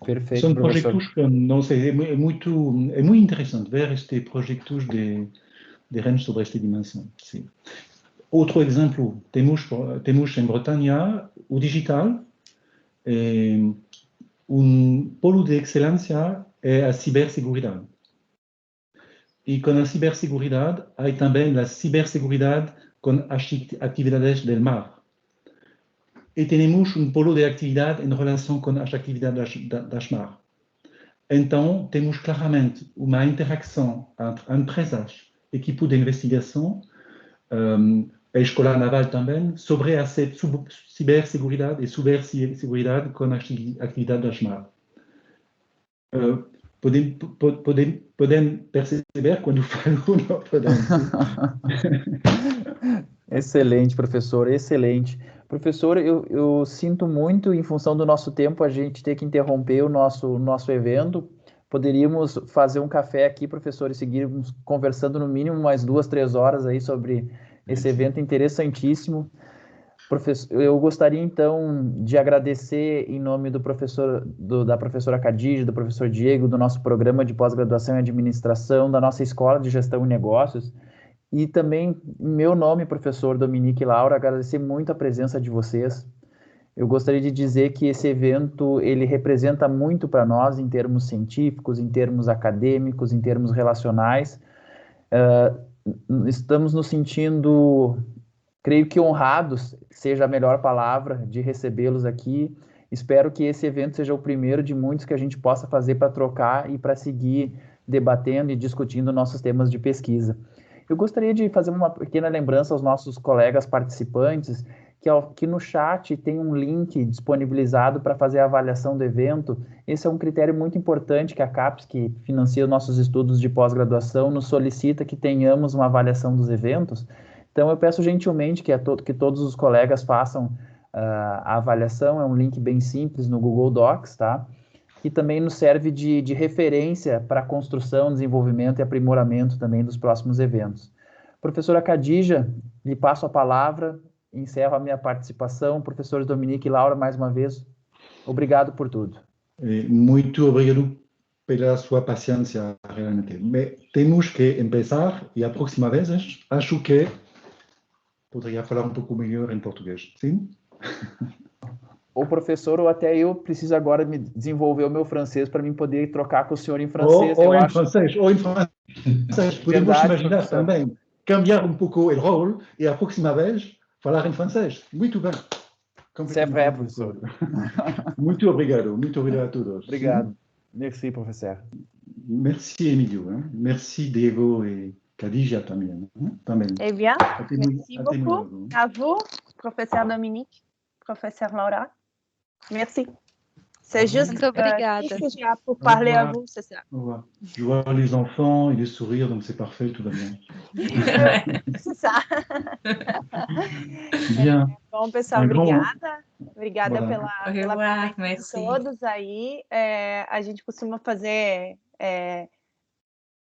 Perfeito, são professor. projetos que, não sei, é muito interessante ver estes projetos de Rennes sobre esta dimensão. Sim. Outro exemplo, temos em Bretanha o digital, polo de excelência é a ciberseguridade. E com a ciberseguridade, há também a ciberseguridade com as atividades do mar. E temos polo de atividade em relação com as atividades das mar. Então, temos claramente uma interação entre empresas, equipe de investigação, a Escola Naval também, sobre a ciberseguridade e ciberseguridade com as atividades das mar. Podem perceber quando falo, não podem. Excelente, professor, excelente. Professor, eu sinto muito, em função do nosso tempo, a gente ter que interromper o nosso evento. Poderíamos fazer um café aqui, professor, e seguirmos conversando no mínimo mais 2, 3 horas aí sobre esse evento interessantíssimo. Professor, eu gostaria, então, de agradecer em nome do da professora Khadija, do professor Diego, do nosso programa de pós-graduação em administração, da nossa Escola de Gestão e Negócios, e também, em meu nome, professor Dominique e Laura, agradecer muito a presença de vocês. Eu gostaria de dizer que esse evento, ele representa muito para nós em termos científicos, em termos acadêmicos, em termos relacionais. Estamos nos sentindo, creio que honrados, seja a melhor palavra, de recebê-los aqui. Espero que esse evento seja o primeiro de muitos que a gente possa fazer para trocar e para seguir debatendo e discutindo nossos temas de pesquisa. Eu gostaria de fazer uma pequena lembrança aos nossos colegas participantes, que no chat tem um link disponibilizado para fazer a avaliação do evento. Esse é um critério muito importante que a CAPES, que financia nossos estudos de pós-graduação, nos solicita que tenhamos uma avaliação dos eventos. Então, eu peço gentilmente que todos os colegas façam a avaliação. É um link bem simples no Google Docs, tá? Que também nos serve de referência para a construção, desenvolvimento e aprimoramento também dos próximos eventos. Professora Khadija, lhe passo a palavra, encerro a minha participação. Professores Dominique e Laura, mais uma vez, obrigado por tudo. Muito obrigado pela sua paciência, realmente. Temos que começar e a próxima vez acho que poderia falar um pouco melhor em português, sim? O professor, ou até eu, preciso agora me desenvolver o meu francês para mim poder trocar com o senhor em francês. Ou em francês. Podemos imaginar professor. também cambiar um pouco o rol e a próxima vez falar em francês. Muito bem. C'est vrai, professor. Muito obrigado a todos. Obrigado. Merci, professor. Merci, Emilio. Merci, Diego et Khadija também. Eh bien, merci beaucoup à vous, professeur Dominique, professeur Laura. Merci. C'est juste Muito obrigada. que j'ai pour parler à vous, c'est ça. Je vois les enfants et les sourires, donc c'est parfait, tout va bien. C'est ça. Bien. Bom, pessoal, obrigada. Obrigada pela merci. Todos aí. A gente costuma fazer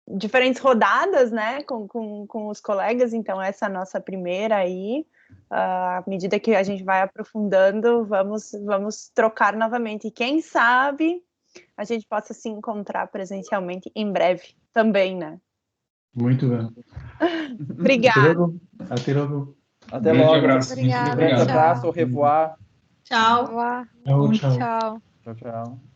diferentes rodadas, né, com os colegas, então essa é a nossa primeira aí. À medida que a gente vai aprofundando, vamos trocar novamente. E quem sabe a gente possa se encontrar presencialmente em breve também, né? Muito bem. Obrigada. Até logo. Até logo. Abraço. Obrigada. Um grande abraço, au revoir. Tchau. Tchau. Tchau. Tchau. Tchau, tchau.